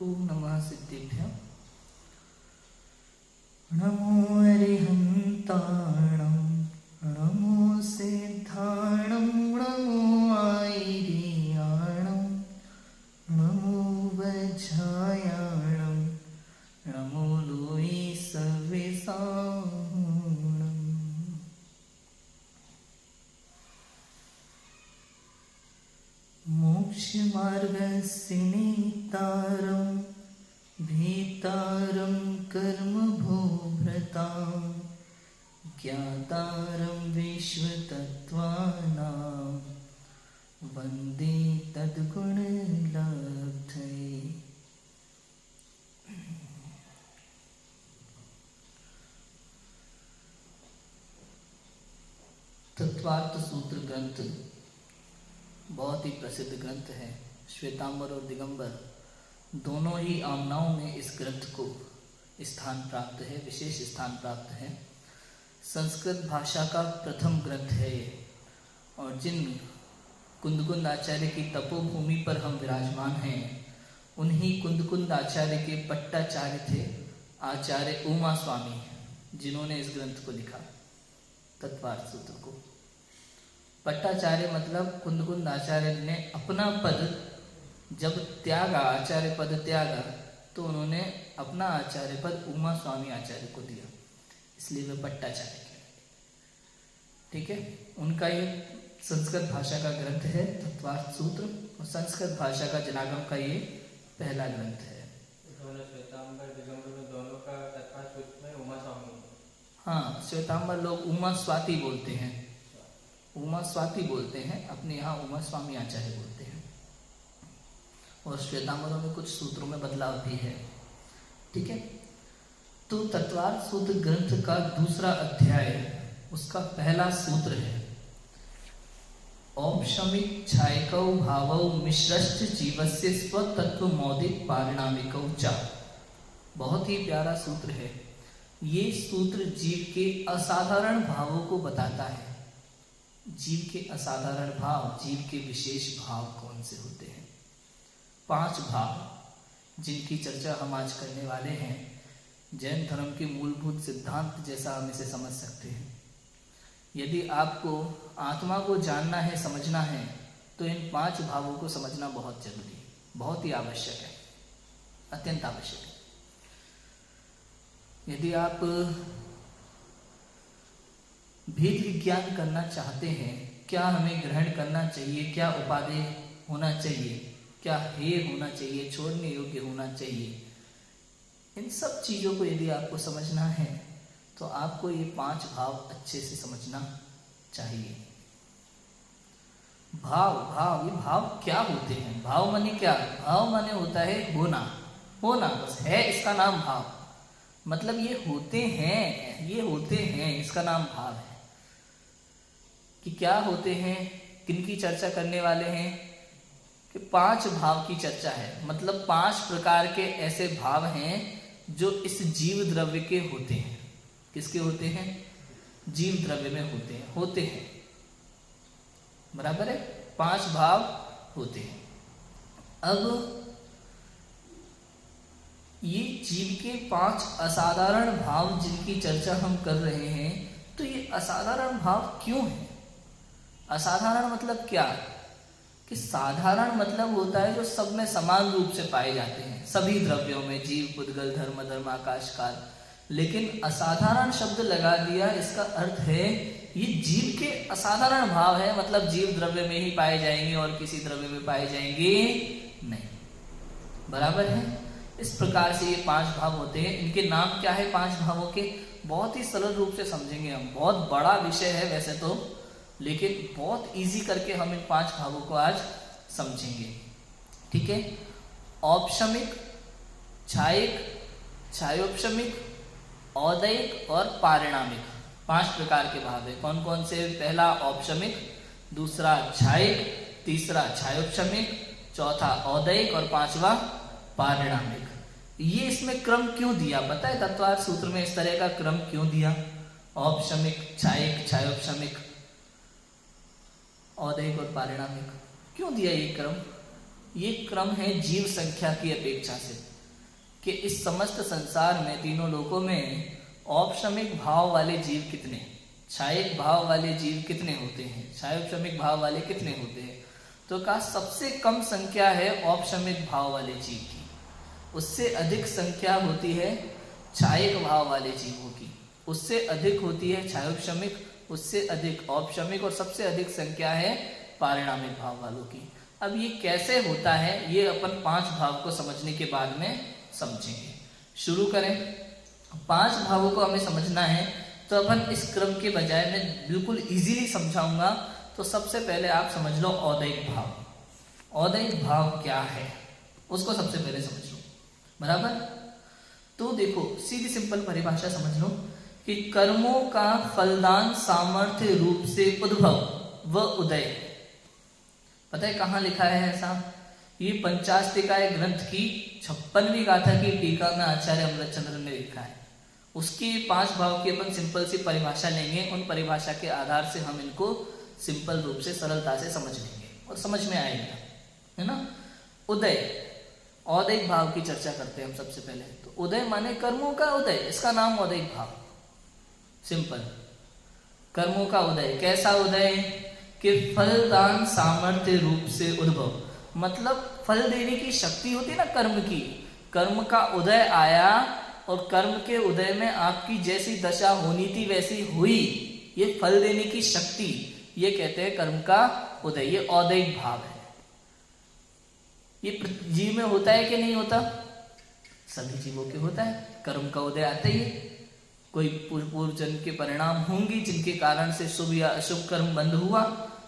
ओम नमः सिद्धेभ्यः। नमो अरिहन्ताणं नमो सिद्धाणं नमो आयर्याणं नमो वज्रायाणं नमो लोये सर्वेशाणम्। मोक्षमार्गस्य नेतारं भेतारं कर्मभोभृतां ज्ञातारं विश्वतत्त्वानां वन्दे तद्गुणलब्धये। तत्वार्थ सूत्र ग्रंथ बहुत ही प्रसिद्ध ग्रंथ है। श्वेतांबर और दिगंबर दोनों ही आमनाओं में इस ग्रंथ को स्थान प्राप्त है, विशेष स्थान प्राप्त है। संस्कृत भाषा का प्रथम ग्रंथ है ये, और जिन कुंदकुंद आचार्य की तपोभूमि पर हम विराजमान हैं, उन्हीं कुंदकुंद आचार्य के पट्टाचार्य थे आचार्य उमा स्वामी, जिन्होंने इस ग्रंथ को लिखा, तत्वार्थ सूत्र को। पट्टाचार्य मतलब कुंदकुंद आचार्य ने अपना पद जब त्यागा, आचार्य पद त्यागा, तो उन्होंने अपना आचार्य पद उमा स्वामी आचार्य को दिया, इसलिए वे पट्टाचार्य के। ठीक है, उनका ये संस्कृत भाषा का ग्रंथ है तत्वार्थ सूत्र, और संस्कृत भाषा का जनागम का ये पहला ग्रंथ है। श्वेतांबर दिगंबर में दोनों का तत्वार्थ सूत्र में उमा स्वामी। हाँ, श्वेतांबर लोग उमा स्वाति बोलते हैं, उमा स्वाति बोलते हैं, अपने यहाँ उमा स्वामी आचार्य बोलते हैं। और श्वेतांबरों में कुछ सूत्रों में बदलाव भी है। ठीक है, तो तत्वार्थ सूत्र ग्रंथ का दूसरा अध्याय, उसका पहला सूत्र है औपशमिक छायकौ भावौ मिश्रश्च जीवस्य स्वतत्व मौदिक पारिणामिकौ च। बहुत ही प्यारा सूत्र है ये। सूत्र जीव के असाधारण भावों को बताता है। जीव के असाधारण भाव, जीव के विशेष भाव कौन से होते हैं? 5 भाव जिनकी चर्चा हम आज करने वाले हैं। जैन धर्म के मूलभूत सिद्धांत जैसा हम इसे समझ सकते हैं। यदि आपको आत्मा को जानना है, समझना है, तो इन 5 भावों को समझना बहुत जरूरी है, बहुत ही आवश्यक है, अत्यंत आवश्यक है। यदि आप भेद विज्ञान करना चाहते हैं, क्या हमें ग्रहण करना चाहिए, क्या उपादेय होना चाहिए, क्या हेय होना चाहिए, छोड़ने योग्य होना चाहिए, इन सब चीज़ों को यदि आपको समझना है तो आपको ये 5 भाव अच्छे से समझना चाहिए। भाव ये भाव क्या होते हैं? भाव माने क्या? भाव माने होता है होना, होना बस है, इसका नाम भाव। मतलब ये होते हैं, इसका नाम भाव है। कि क्या होते हैं, किनकी चर्चा करने वाले हैं? कि 5 भाव की चर्चा है। मतलब 5 प्रकार के ऐसे भाव हैं जो इस जीव द्रव्य के होते हैं। किसके होते हैं? जीव द्रव्य में होते हैं। बराबर है, 5 भाव होते हैं। अब ये जीव के 5 असाधारण भाव जिनकी चर्चा हम कर रहे हैं, तो ये असाधारण भाव क्यों है? असाधारण मतलब क्या? कि साधारण मतलब होता है जो सब में समान रूप से पाए जाते हैं, सभी द्रव्यों में, जीव, पुद्गल, धर्म, आकाश, काल। लेकिन असाधारण शब्द लगा दिया, इसका अर्थ है ये जीव के असाधारण भाव है, मतलब जीव द्रव्य में ही पाए जाएंगे और किसी द्रव्य में पाए जाएंगे नहीं। बराबर है। इस प्रकार से ये 5 भाव होते हैं। इनके नाम क्या है 5 भावों के? बहुत ही सरल रूप से समझेंगे हम। बहुत बड़ा विषय है वैसे तो, लेकिन बहुत इजी करके हम इन 5 भावों को आज समझेंगे। ठीक है, औपशमिक, छायिक, छायोपशमिक, औदयिक और पारिणामिक, 5 प्रकार के भाव है। कौन कौन से? पहला औपशमिक, दूसरा छायिक, तीसरा छायोपशमिक, चौथा औदयिक और 5वां पारिणामिक। ये इसमें क्रम क्यों दिया पता है? तत्वार्थ सूत्र में इस तरह का क्रम क्यों दिया? औपशमिक, छायिक, छायोपशमिक, औदयिक और पारिणामिक, क्यों दिया ये क्रम? ये क्रम है जीव संख्या की अपेक्षा से, कि इस समस्त संसार में तीनों लोकों में औपशमिक भाव वाले जीव कितने, क्षायिक भाव वाले जीव कितने होते हैं, क्षायोपशमिक भाव वाले कितने होते हैं। तो कहा सबसे कम संख्या है औपशमिक भाव वाले जीव की, उससे अधिक संख्या होती है क्षायिक भाव वाले जीवों की, उससे अधिक होती है क्षायोपशमिक, उससे अधिक औपशमिक, और सबसे अधिक संख्या है पारिणामिक भाव वालों की। अब ये कैसे होता है, ये अपन 5 भाव को समझने के बाद में समझेंगे। शुरू करें। 5 भावों को हमें समझना है, तो अपन इस क्रम के बजाय मैं बिल्कुल इजीली समझाऊंगा। तो सबसे पहले आप समझ लो औदैहिक भाव। औदैहिक भाव क्या है उसको सबसे पहले समझ लो, बराबर। तो देखो सीधी सिंपल परिभाषा समझ लो कि कर्मों का फलदान सामर्थ्य रूप से उद्भव व उदय। पता है कहाँ लिखा है ऐसा? ये पंचास्तिकाय ग्रंथ की 56वीं गाथा की टीका में आचार्य अमृतचंद्र ने लिखा है। उसकी 5 भाव की अपन सिंपल सी परिभाषा लेंगे, उन परिभाषा के आधार से हम इनको सिंपल रूप से सरलता से समझ लेंगे और समझ में आएगा, है ना। उदय, औदैहिक भाव की चर्चा करते हैं हम सबसे पहले। तो उदय माने कर्मों का उदय, इसका नाम औदैहिक भाव। सिंपल, कर्मों का उदय। कैसा उदय? कि फलदान सामर्थ्य रूप से उद्भव, मतलब फल देने की शक्ति होती है ना कर्म की, कर्म का उदय आया और कर्म के उदय में आपकी जैसी दशा होनी थी वैसी हुई, ये फल देने की शक्ति, ये कहते हैं कर्म का उदय। ये औदैहिक भाव है। ये जीव में होता है कि नहीं होता? सभी जीवों के होता है। कर्म का उदय आता ही है। कोई पूर्व जन्म के परिणाम होंगे जिनके कारण से शुभ या अशुभ कर्म बंद हुआ,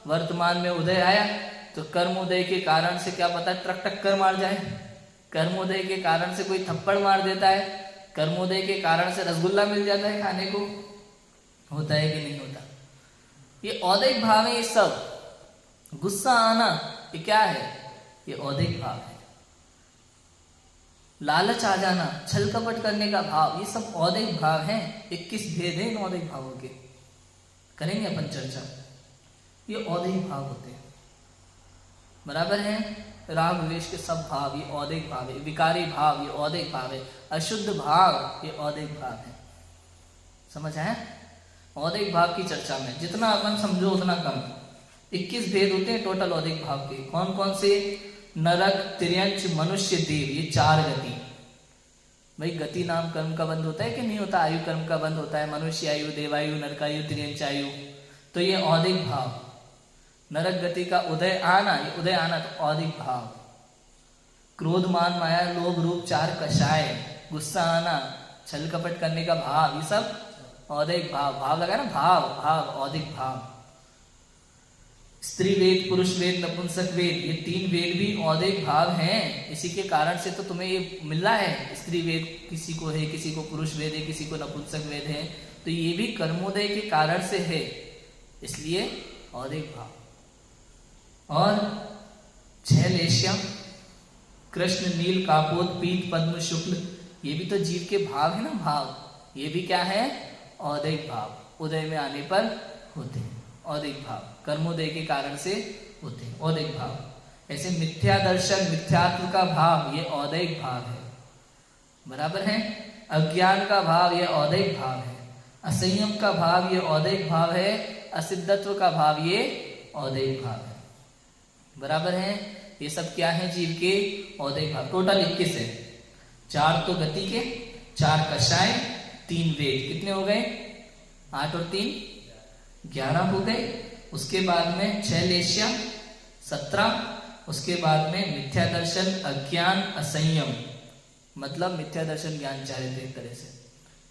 वर्तमान में उदय आया, तो कर्म उदय के कारण से क्या पता ट्रक टक्कर मार जाए, कर्म उदय के कारण से कोई थप्पड़ मार देता है, कर्म उदय के कारण से रसगुल्ला मिल जाता है खाने को, होता है कि नहीं होता? ये औदैहिक भाव है। ये सब गुस्सा आना ये क्या है? ये औदैहिक भाव है। लालच आ जाना, छल कपट करने का भाव, ये सब औदैहिक भाव हैं। 21 भेद है इन औदैहिक भावों के, करेंगे अपन चर्चा। ये औदैहिक भाव होते हैं, बराबर है। राग द्वेष के सब भाव ये औदैहिक भाव है। विकारी भाव ये औदैहिक भाव है। अशुद्ध भाव ये औदैहिक भाव है। समझ आया? औदैहिक भाव की चर्चा में जितना अपन समझो उतना कम। 21 भेद होते हैं टोटल औदैहिक भाव के। कौन कौन से? नरक, तिर्यंच, मनुष्य, देव, ये 4 गति। भाई गति नाम कर्म का बंध होता है कि नहीं होता? आयु कर्म का बंध होता है। मनुष्य आयु, देवायु, नरकायु, तिर्यंच आयु, तो ये औदैहिक भाव। नरक गति का उदय आना, ये उदय आना तो औदैहिक भाव। क्रोध, मान, माया, लोभ, रूप 4 कषाय, गुस्सा आना, छल कपट करने का भाव, ये सब औदैहिक भाव। भाव लगा ना, भाव भाव औदैहिक भाव। स्त्री वेद, पुरुष वेद, नपुंसक वेद, ये 3 वेद भी औदैहिक भाव हैं। इसी के कारण से तो तुम्हें ये मिल रहा है। स्त्री वेद किसी को है, किसी को पुरुष वेद है, किसी को नपुंसक वेद है, तो ये भी कर्मोदय के कारण से है, इसलिए औदैहिक भाव। और 6 लेश्या, कृष्ण, नील, कापोद, पीत, पद्म, शुक्ल, ये भी तो जीव के भाव है ना, भाव। ये भी क्या है? औदैहिक भाव। उदय में आने पर होते हैं औदैहिक भाव, कर्मोदय के कारण से होते हैं औदैहिक भाव। ऐसे मिथ्या दर्शन, मिथ्यात्व का भाव, ये औदैहिक भाव है, बराबर है। अज्ञान का भाव, ये औदैहिक भाव है। असंयम का भाव, ये औदैहिक भाव है। असिद्धत्व का भाव, ये औदैहिक भाव है, बराबर है। ये सब क्या है? जीव के औदैहिक भाव। टोटल 21 है। 4 तो गति के, 4 कषाय, 3 वेद, कितने हो गए? 8 और 3 11 हो गए। उसके बाद में 6 लेश्या 17, उसके बाद में मिथ्या दर्शन, अज्ञान, असंयम, मतलब मिथ्या दर्शन, ज्ञान, चारित्र, एक तरह से,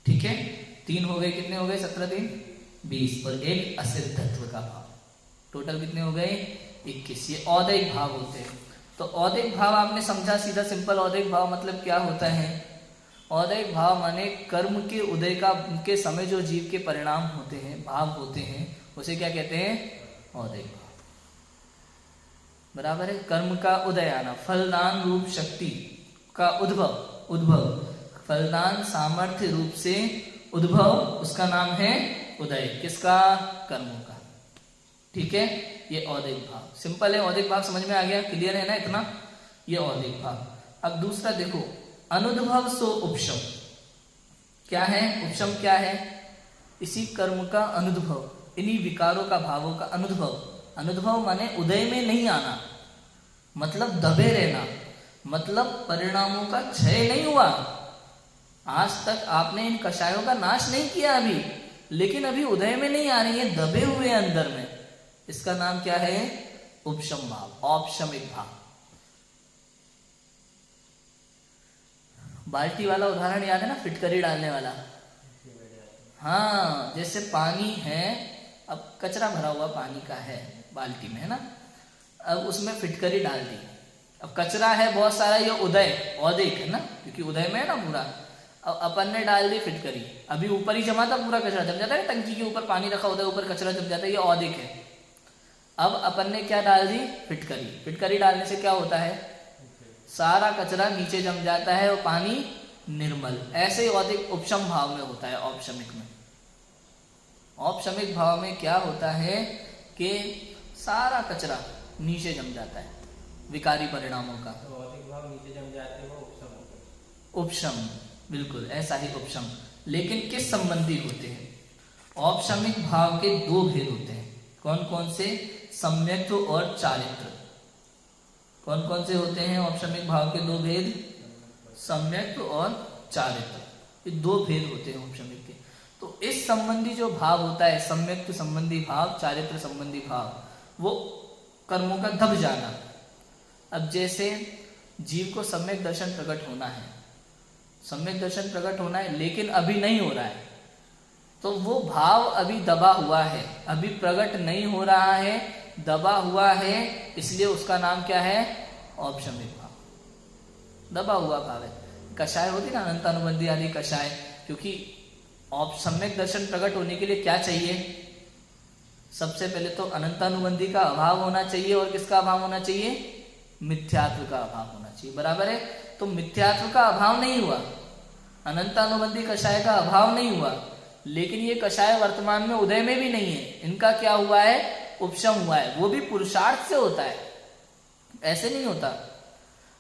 ठीक है। 3 हो गए, कितने हो गए? 17 3 20, और 1 असिद्धत्व का भाव। टोटल कितने हो गए? 21। ये औदैहिक भाव होते हैं। तो औदैहिक भाव आपने समझा, सीधा सिंपल। औदैहिक भाव मतलब क्या होता है? औदैहिक भाव माने कर्म के उदय का के समय जो जीव के परिणाम होते हैं, भाव होते हैं, उसे क्या कहते हैं? औदैहिक भाव, बराबर है। कर्म का उदय आना, फलदान रूप शक्ति का उद्भव, फलदान सामर्थ्य रूप से उद्भव, उसका नाम है उदय। किसका? कर्मों का, ठीक है। ये औदैहिक भाव सिंपल है। औदैहिक भाव समझ में आ गया? क्लियर है ना इतना? ये औदिक भाव। अब दूसरा देखो, अनुद्भव सो उपशम। क्या है उपशम? क्या है? इसी कर्म का अनुद्भव, इन्हीं विकारों का, भावों का अनुद्भव। अनुद्भव माने उदय में नहीं आना, मतलब दबे रहना, मतलब परिणामों का क्षय नहीं हुआ। आज तक आपने इन कषायों का नाश नहीं किया अभी, लेकिन अभी उदय में नहीं आ रही है, दबे हुए अंदर में। इसका नाम क्या है? उपशम भाव, औपशमिक भाव। बाल्टी वाला उदाहरण याद है ना, फिटकरी डालने वाला। हाँ, जैसे पानी है, अब कचरा भरा हुआ पानी का है बाल्टी में, है ना। अब उसमें फिटकरी डाल दी, अब कचरा है बहुत सारा, ये उदय औदिक है ना, क्योंकि उदय में है ना पूरा। अब अपन ने डाल दी फिटकरी, अभी ऊपर ही जमा था, पूरा कचरा जम जाता है, टंकी के ऊपर पानी रखा होता है, ऊपर कचरा जम जाता है, ये औदिक है। अब अपन ने क्या डाल दी? फिटकरी। फिटकरी डालने से क्या होता है? सारा कचरा नीचे जम जाता है और पानी निर्मल। ऐसे ही औदिक उपशम भाव में होता है, औपशमिक में। औपशमिक भाव में क्या होता है कि सारा कचरा नीचे जम जाता है विकारी परिणामों का। तो औदिक भाव नीचे जम जाते हैं, वो उपशम होते हैं। उपशम, बिल्कुल ऐसा ही उपशम। लेकिन किस संबंधी होते हैं? औपशमिक भाव के दो भेद होते हैं। कौन कौन से? सम्यक्त्व और चारित्र। कौन कौन से होते हैं औपशमिक भाव के दो भेद? सम्यक्त्व और चारित्र। ये दो भेद होते हैं औपशमिक के। तो इस संबंधी जो भाव होता है, सम्यक्त्व संबंधी भाव, चारित्र संबंधी भाव, वो कर्मों का दब जाना। अब जैसे जीव को सम्यक दर्शन प्रकट होना है, सम्यक दर्शन प्रकट होना है, लेकिन अभी नहीं हो रहा है, तो वो भाव अभी दबा हुआ है, अभी प्रकट नहीं हो रहा है, दबा हुआ है, इसलिए उसका नाम क्या है? औपशमिक भाव। दबा हुआ भाव है। कषाय होती ना, अनंतानुबंधी आदि कषाय, क्योंकि सम्यक दर्शन प्रकट होने के लिए क्या चाहिए? सबसे पहले तो अनंतानुबंधी का अभाव होना चाहिए, और किसका अभाव होना चाहिए? मिथ्यात्व का अभाव होना चाहिए। बराबर है। तो मिथ्यात्व का अभाव नहीं हुआ, अनंतानुबंधी कषाय का अभाव नहीं हुआ, लेकिन ये कषाय वर्तमान में उदय में भी नहीं है। इनका क्या हुआ है? उपशम हुआ है। वो भी पुरुषार्थ से होता है, ऐसे नहीं होता।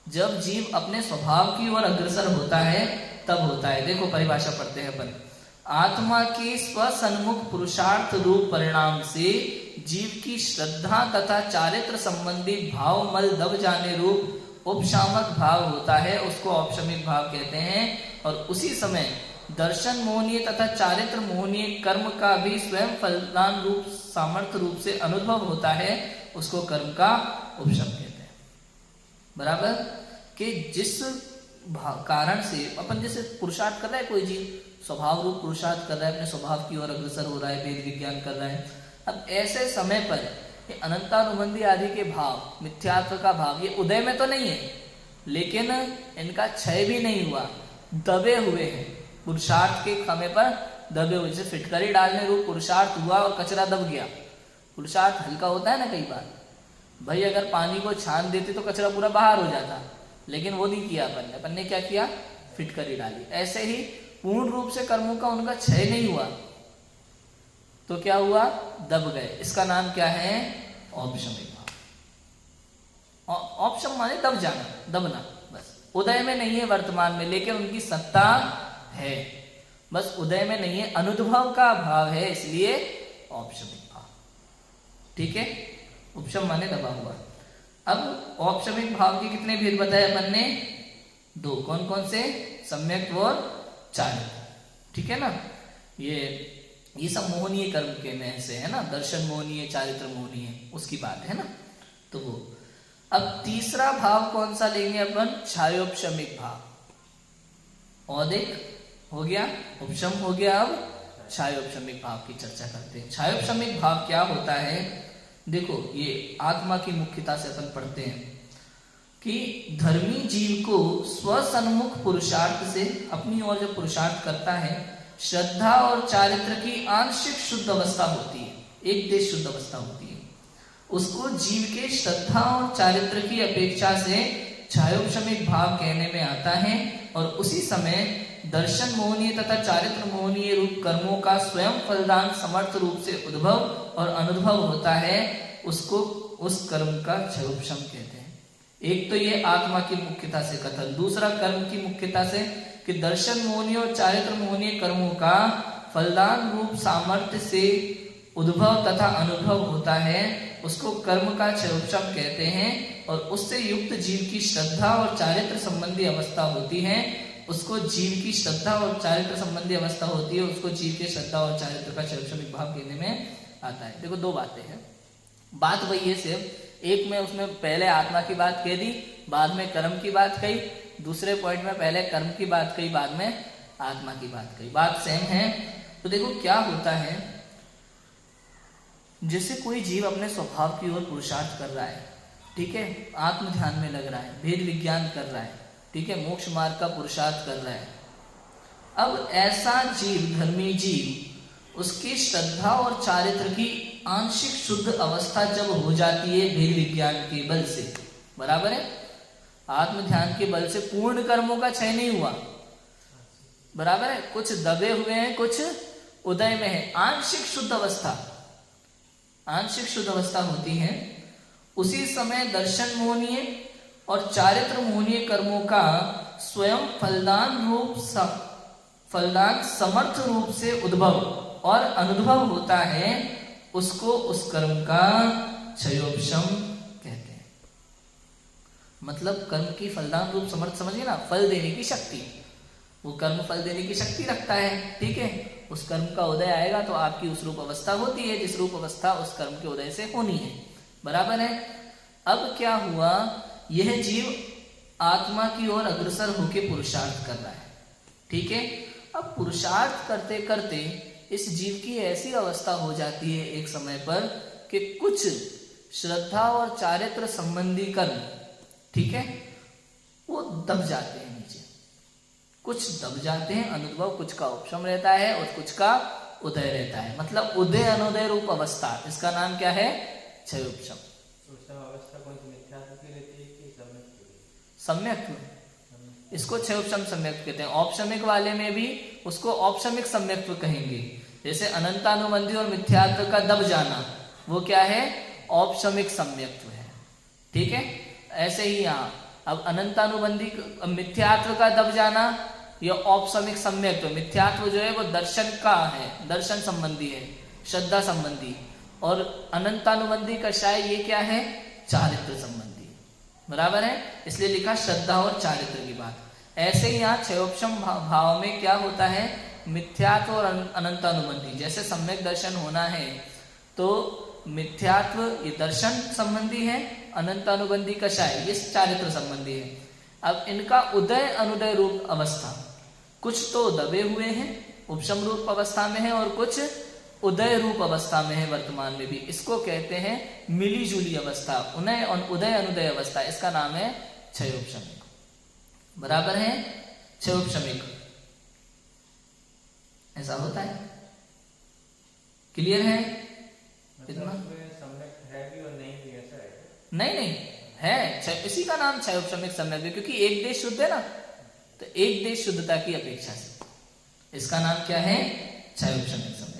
जब जीव अपने स्वभाव की ओर अग्रसर होता है तब होता है। देखो परिभाषा पढ़ते हैं अपन। आत्मा के स्वसन्मुख पुरुषार्थ रूप परिणाम से जीव की श्रद्धा तथा चारित्र संबंधी भाव मल दब जाने रूप उपशामक भाव होता है, उसको औपशमिक भाव कहते हैं। और उसी समय दर्शन मोहनीय तथा चारित्र मोहनीय कर्म का भी स्वयं फलदान रूप सामर्थ्य रूप से अनुभव होता है, उसको कर्म का उपशम कहते हैं। बराबर। कि जिस कारण से अपन जैसे पुरुषार्थ कर रहा है, कोई जीव स्वभाव रूप पुरुषार्थ कर रहा है, अपने स्वभाव की ओर अग्रसर हो रहा है, वेद विज्ञान कर रहा है। अब ऐसे समय पर ये अनंतानुबंधी आदि के भाव, मिथ्यात्व का भाव, ये उदय में तो नहीं है, लेकिन इनका क्षय भी नहीं हुआ, दबे हुए हैं पुरुषार्थ के समय पर, दबे हुए। जैसे फिटकरी डालने रूप पुरुषार्थ हुआ और कचरा दब गया। पुरुषार्थ हल्का होता है ना कई बार, भाई अगर पानी को छान देते तो कचरा पूरा बाहर हो जाता, लेकिन वो नहीं किया अपन ने क्या किया? फिटकरी डाली। ऐसे ही पूर्ण रूप से कर्मों का उनका क्षय नहीं हुआ, तो क्या हुआ? दब गए। इसका नाम क्या है? औपशमिक भाव। औपशम माने दब जाना, दबना। बस उदय में नहीं है वर्तमान में, लेकिन उनकी सत्ता है, बस उदय में नहीं है, अनुद्भव का भाव है, इसलिए औपशमिक भाव। ठीक है। उपशम माने दबा हुआ। अब औपशमिक भाव के कितने भेद बताए अपन ने? दो। कौन कौन से? सम्यक्त्व और चारित्र। ठीक है ना। ये सब मोहनीय कर्म के में से है ना, दर्शन मोहनीय, चारित्र मोहनीय, उसकी बात है ना। तो वो अब तीसरा भाव कौन सा लेंगे अपन? छायोपशमिक भाव। औदिक हो गया, उपशम हो गया, अब छायोपशमिक भाव की चर्चा करते हैं। छायोपशमिक भाव क्या होता है? देखो ये आत्मा की मुख्यता से अपन पढ़ते हैं कि धर्मी जीव को स्वसन्मुख पुरुषार्थ से अपनी ओर जब पुरुषार्थ करता है, श्रद्धा और चारित्र की आंशिक शुद्ध अवस्था होती है, एक देश शुद्ध अवस्था होती है, उसको जीव के श्रद्धा और चारित्र की अपेक्षा से छायोपशमिक भाव कहने में आता है। और उसी समय दर्शन मोहनीय तथा चारित्र मोहनीय रूप कर्मों का स्वयं फलदान समर्थ रूप से उद्भव और अनुभव होता है, उसको उस कर्म का छायोपशम कहते हैं। एक तो ये आत्मा की मुख्यता से कथन, दूसरा कर्म की मुख्यता से कि दर्शन मोहनीय और चारित्र मोहनीय कर्मों का फलदान रूप सामर्थ्य से उद्भव तथा अनुभव होता है, उसको कर्म का क्षयोपशम कहते हैं। और उससे युक्त जीव की श्रद्धा और चारित्र संबंधी अवस्था होती है, उसको जीव की श्रद्धा और चारित्र संबंधी अवस्था होती है, उसको जीव के श्रद्धा और चारित्र का क्षयोपशमिक भाव कहने में आता है। देखो दो बातें हैं, बात वही है, सिर्फ एक में उसमें पहले आत्मा की बात कह दी, बाद में कर्म की बात कही, दूसरे पॉइंट में पहले कर्म की बात कही, बाद में आत्मा की बात कही, बात सेम है। तो देखो क्या होता है, जैसे कोई जीव अपने स्वभाव की ओर पुरुषार्थ कर रहा है, ठीक है, आत्म ध्यान में लग रहा है, भेद विज्ञान कर रहा है, ठीक है, मोक्ष मार्ग का पुरुषार्थ कर रहा है। अब ऐसा जीव, धर्मी जीव, उसकी श्रद्धा और चारित्र की आंशिक शुद्ध अवस्था जब हो जाती है भेद विज्ञान के बल से, बराबर है, आत्म ध्यान के बल से पूर्ण कर्मों का क्षय नहीं हुआ, बराबर है, कुछ दबे हुए हैं, कुछ उदय में है, आंशिक शुद्ध अवस्था, आंशिक शुद्ध अवस्था होती है। उसी समय दर्शन मोहनीय और चारित्र मोहनीय कर्मों का स्वयं फलदान समर्थ रूप से उद्भव और अनुभव होता है, उसको उस कर्म का क्षयोपशम कहते हैं। मतलब कर्म की फलदान रूप समर्थ, समझिए ना, फल देने की शक्ति, वो कर्म फल देने की शक्ति रखता है, ठीक है, उस कर्म का उदय आएगा तो आपकी उस रूप अवस्था होती है जिस रूप अवस्था उस कर्म के उदय से होनी है, बराबर है। अब क्या हुआ, यह जीव आत्मा की ओर अग्रसर होकर पुरुषार्थ कर रहा है, ठीक है। अब पुरुषार्थ करते करते इस जीव की ऐसी अवस्था हो जाती है एक समय पर कि कुछ श्रद्धा और चारित्र संबंधी कर्म, ठीक है, वो दब जाते हैं नीचे, कुछ दब जाते हैं, अनुभव कुछ का उपशम रहता है और कुछ का उदय रहता है, मतलब उदय अनुदय रूप अवस्था, इसका नाम क्या है, क्षयोपशम। सम्यक्त्व, इसको क्षयोपशम सम्यक्त्व कहते हैं। औपशमिक वाले में भी उसको औपशमिक सम्यक्त्व कहेंगे, जैसे अनंतानुबंधी और मिथ्यात्व का दब जाना, वो क्या है, औपशमिक सम्यक्त्व है, ठीक है। ऐसे ही यहाँ अब अनंतानुबंधी मिथ्यात्व का दब जाना, यह औपशमिक सम्यक्त्व, मिथ्यात्व जो है वो दर्शन का है, दर्शन संबंधी है, श्रद्धा संबंधी, और अनंतानुबंधी कषाय ये क्या है, चारित्र संबंधी, बराबर है, इसलिए लिखा श्रद्धा और चारित्र की बात। ऐसे ही यहाँ क्षयोपशम भाव में क्या होता है, मिथ्यात्व और अनंतानुबंधी, जैसे सम्यक दर्शन होना है तो मिथ्यात्व ये दर्शन संबंधी है, अनंतानुबंधी कषाय ये चारित्र संबंधी है। अब इनका उदय अनुदय रूप अवस्था, कुछ तो दबे हुए हैं, उपशम रूप अवस्था में है, और कुछ उदय रूप अवस्था में है वर्तमान में भी, इसको कहते हैं मिली जुली अवस्था, उदय अनुदय अवस्था, इसका नाम है क्षयोपशमिक, बराबर है, क्षयोपशमिक ऐसा होता है, क्लियर है इतना? नहीं है, इसी का नाम क्षयोपशमिक सम्यक है, क्योंकि एक देश शुद्ध है ना, तो एक देश शुद्धता की अपेक्षा से इसका नाम क्या है, क्षयोपशमिक सम्यक।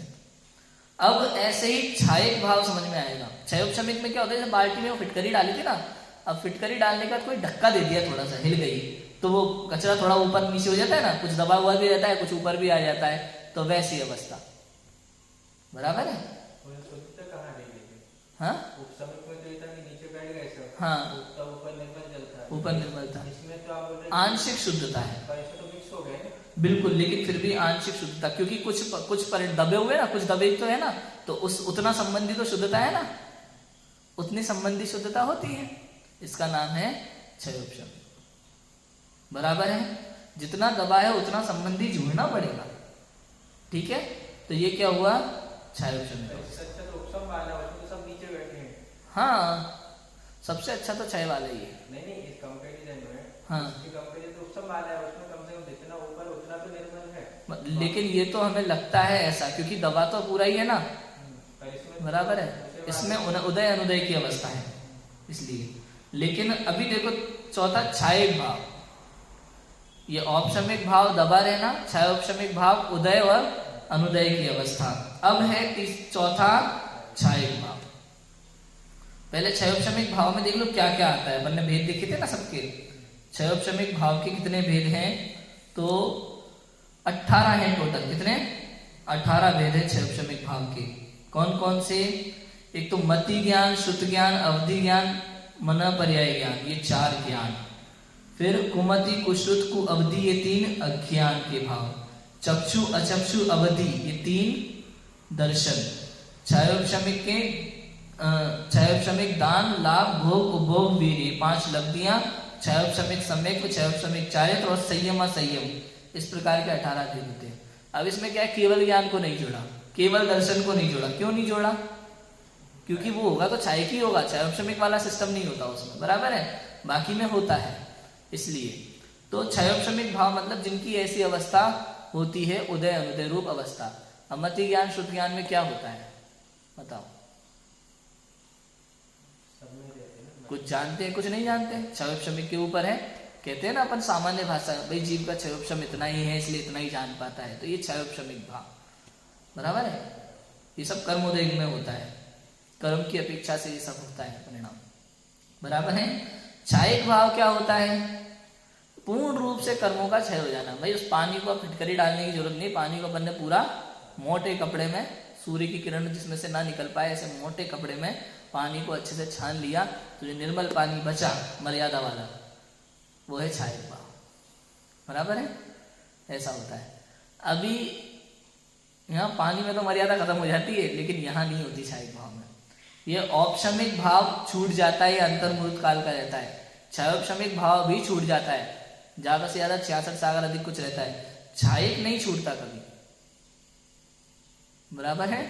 अब ऐसे ही क्षायक भाव समझ में आएगा। क्षयोपशमिक में क्या होता है, जैसे बाल्टी में वो फिटकरी डाली थी ना, अब फिटकरी डालने का कोई धक्का दे दिया, थोड़ा सा हिल गई, तो वो कचरा थोड़ा ऊपर नीचे हो जाता है ना, कुछ दबा हुआ भी रहता है, कुछ ऊपर भी आ जाता है, तो वैसी अवस्था, बराबर है। हाँ हाँ, ऊपर निर्मलता, आंशिक शुद्धता है, बिल्कुल, लेकिन फिर भी आंशिक शुद्धता, क्योंकि कुछ दबे हुए ना, कुछ दबे तो है ना, तो उस उतना संबंधी तो शुद्धता है ना, उतनी संबंधी शुद्धता होती है, इसका नाम है क्षयोपशम, बराबर है। जितना दबा है उतना संबंधी जुड़ना पड़ेगा, ठीक है, तो ये क्या हुआ, क्षयोपशम। हाँ, सबसे अच्छा तो क्षय वाला ही है, नहीं इस कंपैरिजन में, हाँ, तो उपशम वाला है, उसमें कम से कम जितना ऊपर उतना तो निर्मल है, लेकिन ये तो हमें लगता है ऐसा, क्योंकि दबा तो पूरा ही है ना, बराबर है, इसमें उदय अनुदय की अवस्था है इसलिए। लेकिन अभी देखो चौथा क्षायक भाव, ये औपशमिक भाव दबा रहना, क्षयोपशमिक भाव उदय और अनुदय की अवस्था। अब है चौथा क्षायक भाव। पहले क्षयोपशमिक भाव में देख लो क्या क्या आता है, अपन ने भेद देखे थे ना सबके। क्षयोपशमिक भाव के कितने भेद हैं, तो 18 हैं टोटल। कितने? 18 भेद है क्षयोपशमिक भाव के। कौन कौन से? एक तो मति ज्ञान, श्रुत ज्ञान, अवधि ज्ञान, मन पर्याय ज्ञान, ये 4 ज्ञान। फिर कुमति, कुश्रुत, कु अवधि, ये 3 अज्ञान के भाव। चक्षु, अचक्षु, अवधि, ये 3 दर्शन। क्षयोपशमिक के क्षयोपशमिक दान, लाभ, भोग, उपभोग, वीर्य, 5 लब्धियां। क्षयोपशमिक सम्यक, क्षयोपशमिक चारित्र और संयम असंयम, इस प्रकार के 18 भेद होते हैं। अब इसमें क्या है, केवल ज्ञान को नहीं जोड़ा, केवल दर्शन को नहीं जोड़ा। क्यों नहीं जोड़ा? क्योंकि वो होगा तो क्षयिक ही होगा, क्षयोपशमिक वाला सिस्टम नहीं होता उसमें, बराबर है, बाकी में होता है इसलिए। तो क्षयोपशमिक भाव मतलब जिनकी ऐसी अवस्था होती है, उदय अनुदय रूप अवस्था। अमति ज्ञान, शुद्ध ज्ञान में क्या होता है बताओ? कुछ जानते हैं, कुछ नहीं जानते। क्षयोपशमिक के ऊपर है, कहते हैं ना अपन सामान्य भाषा, भाई जीव का क्षयोपशम इतना ही है इसलिए इतना ही जान पाता है, तो ये क्षयोपशमिक भाव, बराबर है। ये सब कर्मोदय में होता है, कर्म की अपेक्षा से ये सब होता है परिणाम, बराबर है। क्षयिक भाव क्या होता है? पूर्ण रूप से कर्मों का क्षय हो जाना। भाई उस पानी को फिटकरी डालने की जरूरत नहीं, पानी को अपन ने पूरा मोटे कपड़े में, सूर्य की किरण जिसमें से ना निकल पाए ऐसे मोटे कपड़े में पानी को अच्छे से छान लिया, तो जो निर्मल पानी बचा मर्यादा वाला, वो है क्षयिक भाव, बराबर है। ऐसा होता है। अभी यहाँ पानी में तो मर्यादा खत्म हो जाती है, लेकिन यहाँ नहीं होती क्षयिक भाव में। ये औपशमिक भाव छूट जाता है, अंतर्मुहूर्त काल का रहता है। क्षयोपशमिक भाव भी छूट जाता है, ज्यादा से ज्यादा 66 सागर अधिक कुछ रहता है। क्षयिक नहीं छूटता कभी, बराबर है।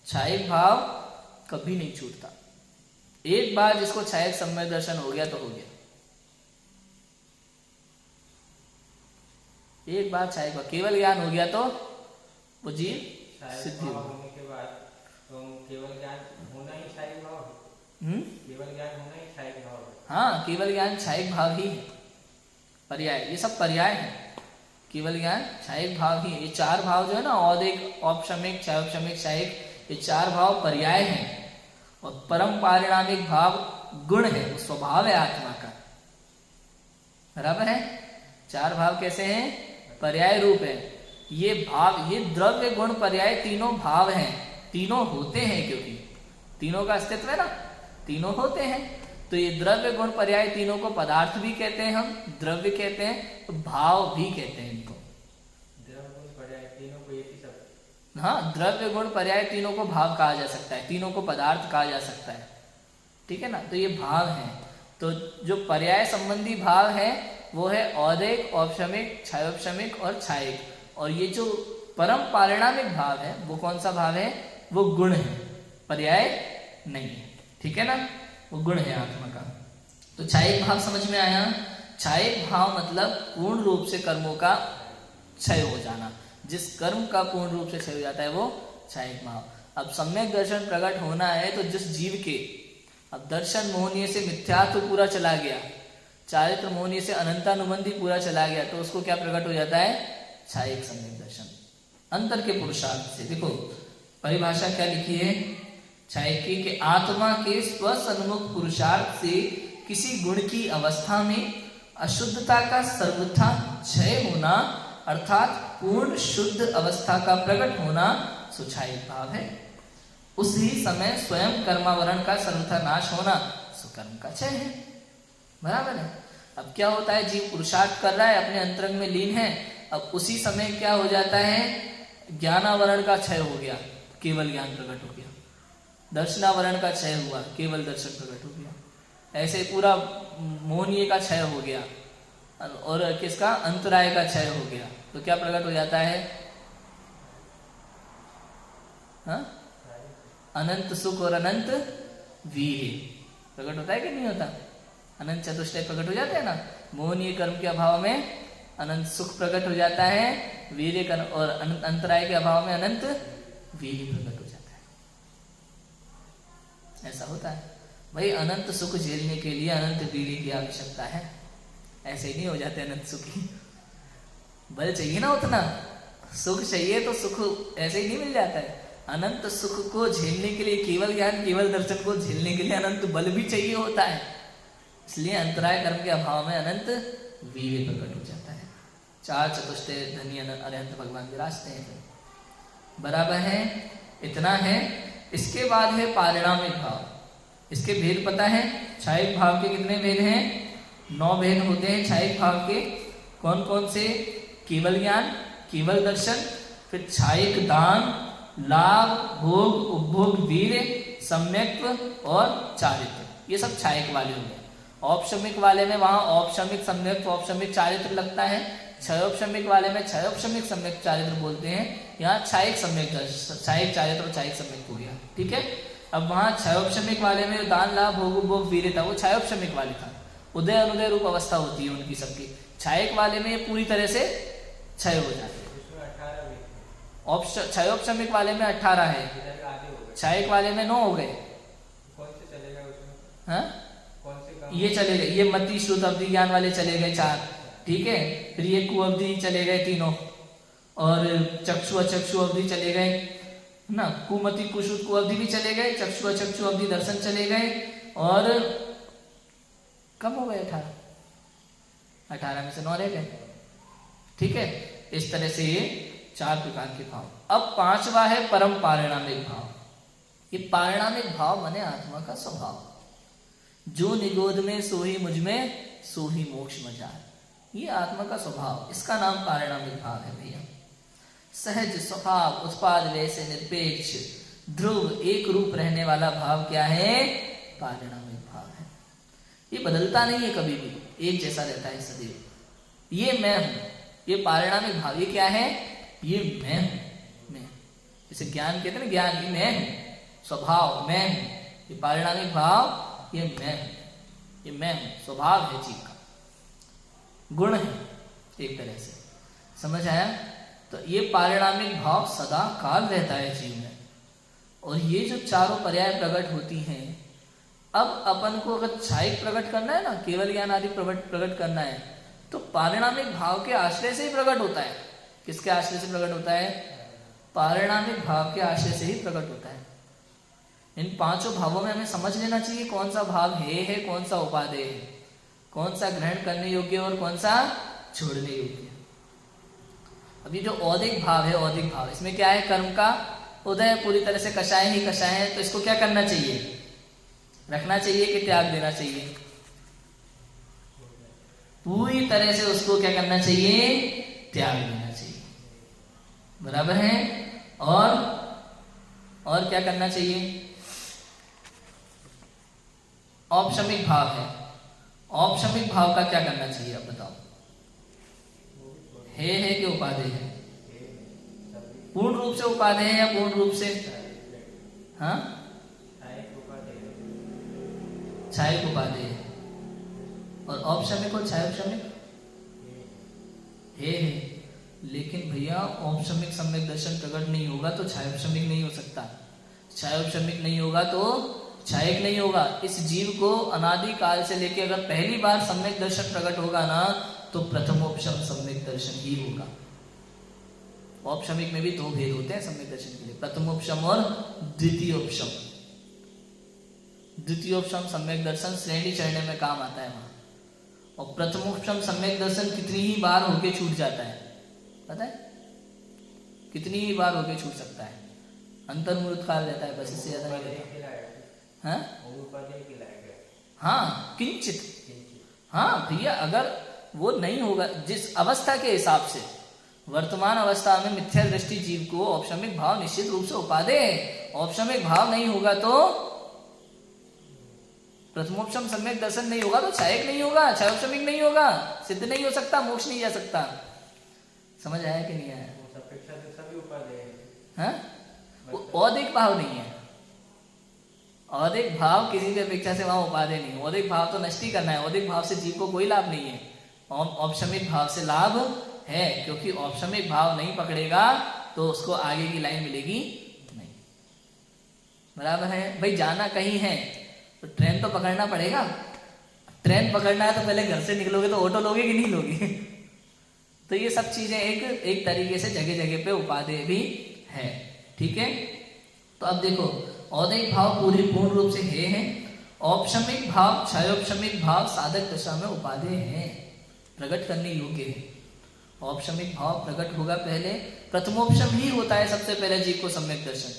क्षयिक भाव कभी नहीं छूटता। एक बार जिसको क्षयिक सम्यक दर्शन हो गया तो हो गया, एक बार क्षयिक भाव केवल ज्ञान हो गया तो वो जीव सिद्धि होने के बाद तो केवल ज्ञान होना ही क्षयिक भाव है। केवल ज्ञान होना ही क्षयिक भाव है। हाँ, केवल ज्ञान क्षयिक भाव ही है। पर्याय, ये सब पर्याय है। केवल ज्ञान क्षयिक भाव ही है। ये 4 भाव जो है ना, औदिक, औपशमिक, क्षयोपशमिक, क्षयिक, ये 4 भाव पर्याय हैं। और परम पारिणामिक भाव गुण है, वो स्वभाव है आत्मा का, बराबर है। 4 भाव कैसे हैं? पर्याय रूप है। ये भाव, ये द्रव्य गुण पर्याय तीनों भाव हैं, तीनों होते हैं, क्योंकि तीनों का अस्तित्व है ना, तीनों होते हैं। तो ये द्रव्य गुण पर्याय तीनों को पदार्थ भी कहते हैं, हम द्रव्य कहते हैं, तो भाव भी कहते हैं इनको। द्रव्य गुण पर्याय तीनों को एक ही शब्द। हाँ, द्रव्य गुण पर्याय तीनों को भाव कहा जा सकता है, तीनों को पदार्थ कहा जा सकता है, ठीक है ना। तो ये भाव है। तो जो पर्याय संबंधी भाव है वो है औदिक, औपशमिक, क्षयोपशमिक और क्षयिक। और ये जो परम पारिणामिक भाव है वो कौन सा भाव है? वो गुण है, पर्याय नहीं है, ठीक है ना, वो गुण है आत्मा का। तो क्षयिक भाव समझ में आया। क्षयिक भाव मतलब पूर्ण रूप से कर्मों का क्षय हो जाना। जिस कर्म का पूर्ण रूप से क्षय हो जाता है वो क्षयिक भाव। अब सम्यक दर्शन प्रकट होना है तो जिस जीव के अब दर्शन मोहनीय से मिथ्यात्व पूरा चला गया, चारित्र मोहनीय से अनंतानुबंधी पूरा चला गया, तो उसको क्या प्रकट हो जाता है? क्षयिक सम्यक दर्शन, अंतर के पुरुषार्थ से। देखो परिभाषा क्या लिखी है क्षयिक के, आत्मा के स्वसन्मुख पुरुषार्थ से किसी गुण की अवस्था में अशुद्धता का सर्वथा क्षय होना, अर्थात पूर्ण शुद्ध अवस्था का प्रकट होना सुक्षयिक भाव है। उसी समय स्वयं कर्मावरण का सर्वथा नाश होना सुकर्म का क्षय है, बराबर है। अब क्या होता है, जीव पुरुषार्थ कर रहा है, अपने अंतरंग में लीन है, अब उसी समय क्या हो जाता है, ज्ञानावरण का क्षय हो गया, केवल ज्ञान प्रकट हो गया। दर्शनावरण का क्षय हुआ, केवल दर्शन प्रकट हो गया। ऐसे पूरा मोहनीय का क्षय हो गया और किसका? अंतराय का क्षय हो गया। तो क्या प्रकट हो जाता है? हाँ, अनंत सुख और अनंत वीर्य प्रकट होता है कि नहीं होता? अनंत चतुष्टय प्रकट हो जाते हैं ना। मोहनीय कर्म के अभाव में अनंत सुख प्रकट हो जाता है, वीर्य कर्म और अंतराय के अभाव में अनंत वीर्य प्रकट हो जाता है। ऐसा होता है भाई, अनंत सुख झेलने के लिए अनंत वीर्य की आवश्यकता है। ऐसे ही नहीं हो जाते अनंत सुखी, बल चाहिए ना, उतना सुख चाहिए तो सुख ऐसे ही नहीं मिल जाता है। अनंत सुख को झेलने के लिए, केवल ज्ञान केवल दर्शन को झेलने के लिए अनंत बल भी चाहिए होता है। इसलिए अंतराय कर्म के अभाव में अनंत वीर्य प्रकट हो जाता है। चार चतुष्टय धनी अनंत भगवान विराजते हैं। बराबर है, इतना है। इसके बाद है पारिणामिक भाव। इसके भेद पता है? छायिक भाव के कितने भेद हैं? 9 भेद होते हैं छायिक भाव के। कौन कौन से? केवल ज्ञान, केवल दर्शन, फिर छायिक दान, लाभ, भोग, उपभोग, वीर्य, सम्यक्त्व और चारित्र। ये सब छायिक वाले होंगे। औपशमिक वाले में वहां औपशमिक, सम्यक्त्व, औपशमिक, चारित्र लगता है। क्षयोपशमिक वाले में क्षयोपशमिक, सम्यक, चारित्र बोलते हैं। यहाँ छायिक, सम्यक, छायिक, चारित्र और छायिक, सम्यक हो गया। ठीक है। अब वहां क्षयोपशमिक वाले में दान, लाभ, भोग, उपभोग, वीर्य था, वो क्षयोपशमिक वाले था। उदय अनुदय रूप अवस्था होती है उनकी सबकी। छायिक वाले में ये पूरी तरह से क्षय हो जाते हैं। क्षयोपशमिक वाले में 18 है, छायिक वाले में 9 हो गए। हाँ, ये चले गए, ये मति, श्रुत, अवधि, ज्ञान वाले चले गए 4। ठीक है। फिर ये कुअवधि चले गए 3, और चक्षु अचक्षु अवधि चले गए ना। कुमति, कुश्रुत, कुअवधि भी चले गए। चक्षु अचक्षु अवधि दर्शन चले गए। और कम हो गए 18 में से 9 रह गए। ठीक है। इस तरह से ये 4 प्रकार के भाव। अब 5वां है परम पारिणामिक भाव। ये पारिणामिक भाव माने आत्मा का स्वभाव। जो निगोद में सो ही मुझ में, सो ही मोक्ष में जाए। ये आत्मा का स्वभाव, इसका नाम पारिणामिक भाव है भैया। सहज स्वभाव, उत्पाद वय से निरपेक्ष, ध्रुव, एक रूप रहने वाला भाव क्या है? पारिणामिक भाव है। ये बदलता नहीं है कभी भी, एक जैसा रहता है सदैव। ये मैं हूं, ये पारिणामिक भाव। ये क्या है? ये मैं हूं। मैं, जैसे ज्ञान कहते हैं ना, ज्ञान, ये मैं हूं। स्वभाव मैं हूं। ये पारिणामिक भाव, ये मैं हूं। ये मैं हूं, स्वभाव है जीव का, गुण है एक तरह से। समझ आया? तो ये पारिणामिक भाव सदा काल रहता है जीव में। और ये जो चारों पर्याय प्रकट होती हैं, अब अपन को अगर छायिक प्रकट करना है ना, केवल ज्ञान आदि प्रकट करना है, तो पारिणामिक भाव के आश्रय से ही प्रकट होता है। किसके आश्रय से प्रकट होता है? पारिणामिक भाव के आश्रय से ही प्रकट होता है। इन 5 भावों में हमें समझ लेना चाहिए कौन सा भाव है, कौन सा उपादेय है, कौन सा ग्रहण करने योग्य और कौन सा छोड़ने योग्य। अभी जो औदिक भाव है, औदिक भाव, इसमें क्या है? कर्म का उदय, पूरी तरह से कषाय ही कषाय है। तो इसको क्या करना चाहिए? रखना चाहिए कि त्याग देना चाहिए? पूरी तरह से उसको क्या करना चाहिए? त्याग देना चाहिए। बराबर है। और क्या करना चाहिए? औपशमिक भाव है, औपशमिक भाव का क्या करना चाहिए? अब बताओ, है कि उपादेय है? पूर्ण रूप से उपादेय है या पूर्ण रूप से? हाँ, छायिक उपादेय है। और औपशमिक और छायोपशमिक है। लेकिन भैया औपशमिक सम्यक दर्शन प्रकट नहीं होगा तो छायोपशमिक नहीं हो सकता। छायोपशमिक नहीं होगा तो छायिक नहीं होगा। इस जीव को अनादि काल से लेके अगर पहली बार सम्यक दर्शन प्रकट होगा ना, तो प्रथमोपशम सम्यक दर्शन ही होगा। औपशमिक में भी 2 भेद होते हैं सम्यक दर्शन के लिए, प्रथमोपशम और द्वितीयोपशम। द्वितीयोपशम सम्यक दर्शन श्रेणी चढ़ने में काम आता है वहां। और प्रथमोपशम सम्यक दर्शन कितनी ही बार होके छूट जाता है, पता है? कितनी ही बार होके छूट सकता है, अंतर्मुहूर्त काल रहता है, बस इससे ज्यादा नहीं रहता। हाँ, किंचित। हाँ भैया, अगर वो नहीं होगा जिस अवस्था के हिसाब से, वर्तमान अवस्था में मिथ्या दृष्टि जीव को औपशमिक भाव निश्चित रूप से उपादेय है। औपशमिक भाव नहीं होगा तो प्रथमोपशम सम्यक दर्शन नहीं होगा तो छायक नहीं होगा, छायोपशमिक नहीं होगा, सिद्ध नहीं हो सकता, मोक्ष नहीं जा सकता। समझ आया कि नहीं आया? हाँ, वो औदिक भाव नहीं है। औदिक भाव किसी की अपेक्षा से वहां उपादेय नहीं। औदिक भाव तो नष्ट ही करना है। औदिक भाव से जीव को कोई लाभ नहीं है। औपशमिक भाव से लाभ है, क्योंकि औपशमिक भाव नहीं पकड़ेगा तो उसको आगे की लाइन मिलेगी नहीं। बराबर है भाई? जाना कहीं है तो ट्रेन तो पकड़ना पड़ेगा। ट्रेन पकड़ना है तो पहले घर से निकलोगे तो ऑटो लोगे कि नहीं लोगे? तो ये सब चीजें एक तरीके से जगह जगह पे उपादेय भी है। ठीक है, तो अब देखो, औदैहिक भाव पूर्ण रूप से हे हैं, औपशमिक भाव, क्षयोपशमिक भाव साधक दशा में उपादेय हैं, प्रकट करने योग्य है। औपशमिक भाव प्रकट होगा पहले, प्रथमोपशम ही होता है सबसे पहले जीव को सम्यक दर्शन,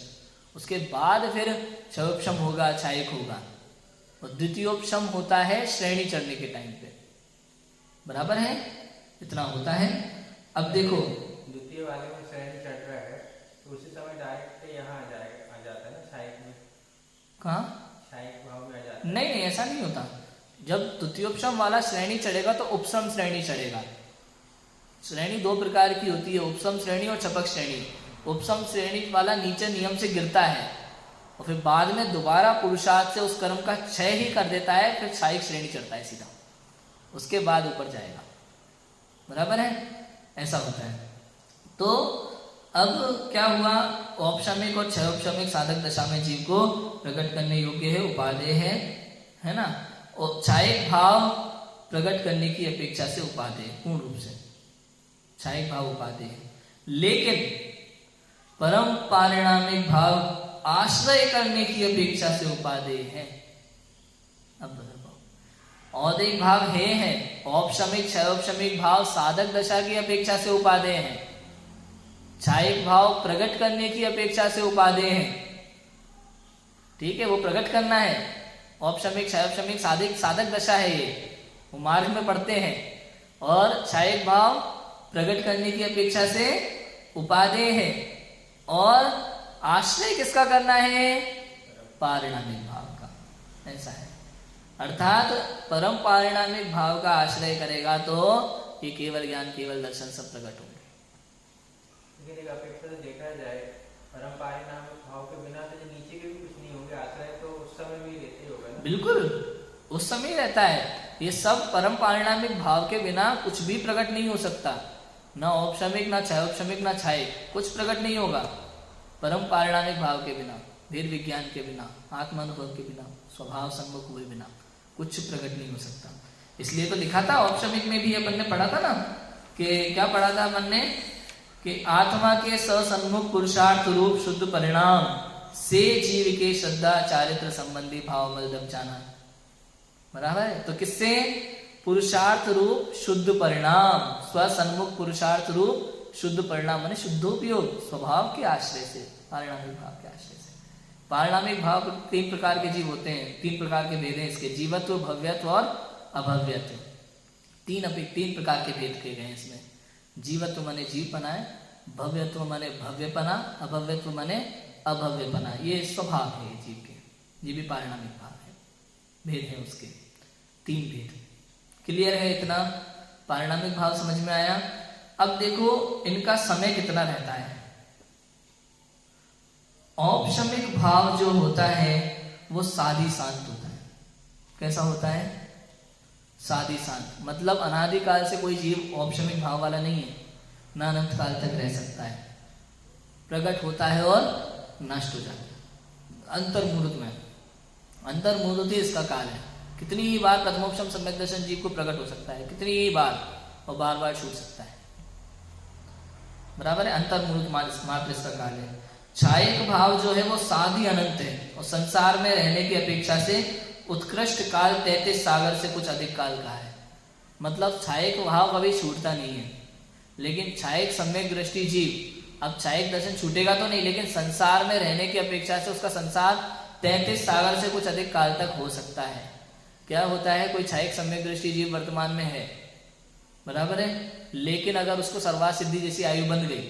उसके बाद फिर क्षयोपशम होगा, क्षायक होगा, और द्वितीयोपशम होता है श्रेणी चढ़ने के टाइम पे। बराबर है, इतना होता है। अब देखो द्वितीय वाले में श्रेणी चढ़ रहा है तो उसी समय डायरेक्ट यहाँ आ जाता है ना क्षायक में। कहाँ? क्षायक भाव में आ जाता है। नहीं, ऐसा नहीं होता। जब द्वितीयोपशम वाला श्रेणी चढ़ेगा तो उपशम श्रेणी चढ़ेगा। श्रेणी दो प्रकार की होती है, उपशम श्रेणी और छपक श्रेणी। उपशम श्रेणी वाला नीचे नियम से गिरता है और फिर बाद में दोबारा पुरुषार्थ से उस कर्म का क्षय ही कर देता है, फिर क्षायिक श्रेणी चढ़ता है सीधा, उसके बाद ऊपर जाएगा। बराबर है, ऐसा होता है। तो अब क्या हुआ, औपशमिक और क्षयोपशमिक साधक दशा में जीव को प्रकट करने योग्य है, उपादेय है ना। और क्षायिक भाव प्रकट करने की अपेक्षा से उपादेय, पूर्ण रूप से क्षायिक भाव उपादेय है। लेकिन परम पारिणामिक भाव आश्रय करने की अपेक्षा से उपादेय है। अब बताओ, औदैहिक भाव है, औपशमिक क्षयोपशमिक भाव साधक दशा की अपेक्षा से उपादेय है, क्षायिक भाव प्रकट करने की अपेक्षा से उपादेय है। ठीक है, वो प्रकट करना है। औपशमिक क्षयोपशमिक साधक दशा है, ये वो मार्ग में पढ़ते हैं। और क्षायिक भाव प्रकट करने की अपेक्षा से उपादेय है। और आश्रय किसका करना है? पारिणामिक भाव का, ऐसा है। अर्थात परम पारिणामिक भाव का आश्रय करेगा तो ये केवल ज्ञान, केवल दर्शन सब प्रकट होंगे। लेकिन एक अपेक्षा से देखा जाए, परम पारिणामिक भाव के बिना तो नीचे के भी कुछ नहीं होंगे, आश्रय तो उस समय भी रहते ही होगा ना। बिल्कुल, उस समय रहता है। ये सब परम पारिणामिक भाव के बिना कुछ भी प्रकट नहीं हो सकता, ना औपशमिक, ना क्षयोपशमिक, ना क्षायिक, कुछ प्रकट नहीं होगा परम पारिणामिक भाव के बिना, भेद विज्ञान के बिना, आत्मानुभव के बिना, स्वभाव सम्मुख हुए बिना कुछ प्रकट नहीं हो सकता। इसलिए तो लिखा था औपशमिक में भी, अपन ने पढ़ा था ना, कि क्या पढ़ा था अपन ने, कि आत्मा के ससन्मुख पुरुषार्थ रूप शुद्ध परिणाम से जीव के श्रद्धा चारित्र संबंधी भाव मलदब जाना। बराबर है, तो किससे? पुरुषार्थ रूप शुद्ध परिणाम, स्वसन्मुख पुरुषार्थ रूप शुद्ध परिणाम माने शुद्धोपयोग, स्वभाव के आश्रय से, पारिणामिक भाव के आश्रय से। पारिणामिक भाव तीन प्रकार के जीव होते हैं, तीन प्रकार के भेद हैं इसके, जीवत्व, भव्यत्व और अभव्यत्व। तीन प्रकार के भेद किए गए हैं इसमें। जीवत्व माने जीवपना है, भव्यत्व माने भव्यपना, अभव्यत्व माने अभव्यपना। ये स्वभाव है जीव के, ये भी पारिणामिक भाव है, भेद है उसके, तीन भेद। क्लियर है इतना? पारिणामिक भाव समझ में आया? अब देखो इनका समय कितना रहता है। औपशमिक भाव जो होता है वो साधी शांत होता है। कैसा होता है? साधी शांत, मतलब अनादिकाल से कोई जीव औपशमिक भाव वाला नहीं है, ना अनंत काल तक रह सकता है, प्रकट होता है और नष्ट हो जाता है। अंतर्मूर्त में, अंतर्मूर्त ही इसका काल है। कितनी ही बार प्रथमोपशम सम्यक दर्शन जीव को प्रकट हो सकता है, कितनी ही बार, और बार बार छूट सकता है। बराबर है, अंतर्मूर्त मात्र इसका काल है। क्षायिक भाव जो है वो साधी अनंत है और संसार में रहने की अपेक्षा से उत्कृष्ट काल 33 सागर से कुछ अधिक काल का है। मतलब क्षायिक भाव कभी छूटता नहीं है, लेकिन क्षायिक सम्यक दृष्टि जीव, अब क्षायिक दर्शन छूटेगा तो नहीं, लेकिन संसार में रहने की अपेक्षा से उसका संसार 33 सागर से कुछ अधिक काल तक हो सकता है। क्या होता है, कोई क्षायिक सम्यक दृष्टि जीव वर्तमान में है, बराबर है, लेकिन अगर उसको सर्वात सिद्धि जैसी आयु बन गई,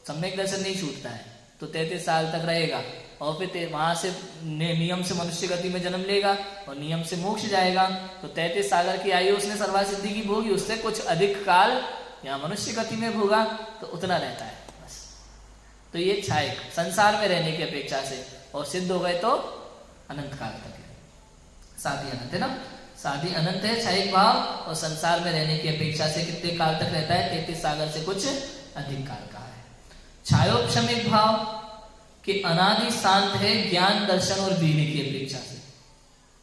सम्यक दर्शन नहीं छूटता है, तो 33 साल तक रहेगा और फिर वहां से नियम से मनुष्य गति में जन्म लेगा और नियम से मोक्ष जाएगा। तो 33 सागर की आयु उसने सर्वात सिद्धि की भोगी, उससे कुछ अधिक काल यहाँ मनुष्य गति में भोगा, तो उतना रहता है बस। तो ये क्षायिक संसार में रहने की अपेक्षा से, और सिद्ध हो गए तो अनंत काल तक है। साधी अनंत है ना, साधी अनंत है क्षायिक भाव, और संसार में रहने की अपेक्षा से कितने काल तक रहता है? 33 सागर से कुछ अधिक काल का है। क्षयोपशमिक भाव कि अनादि शांत है ज्ञान दर्शन और वीर्य की अपेक्षा से।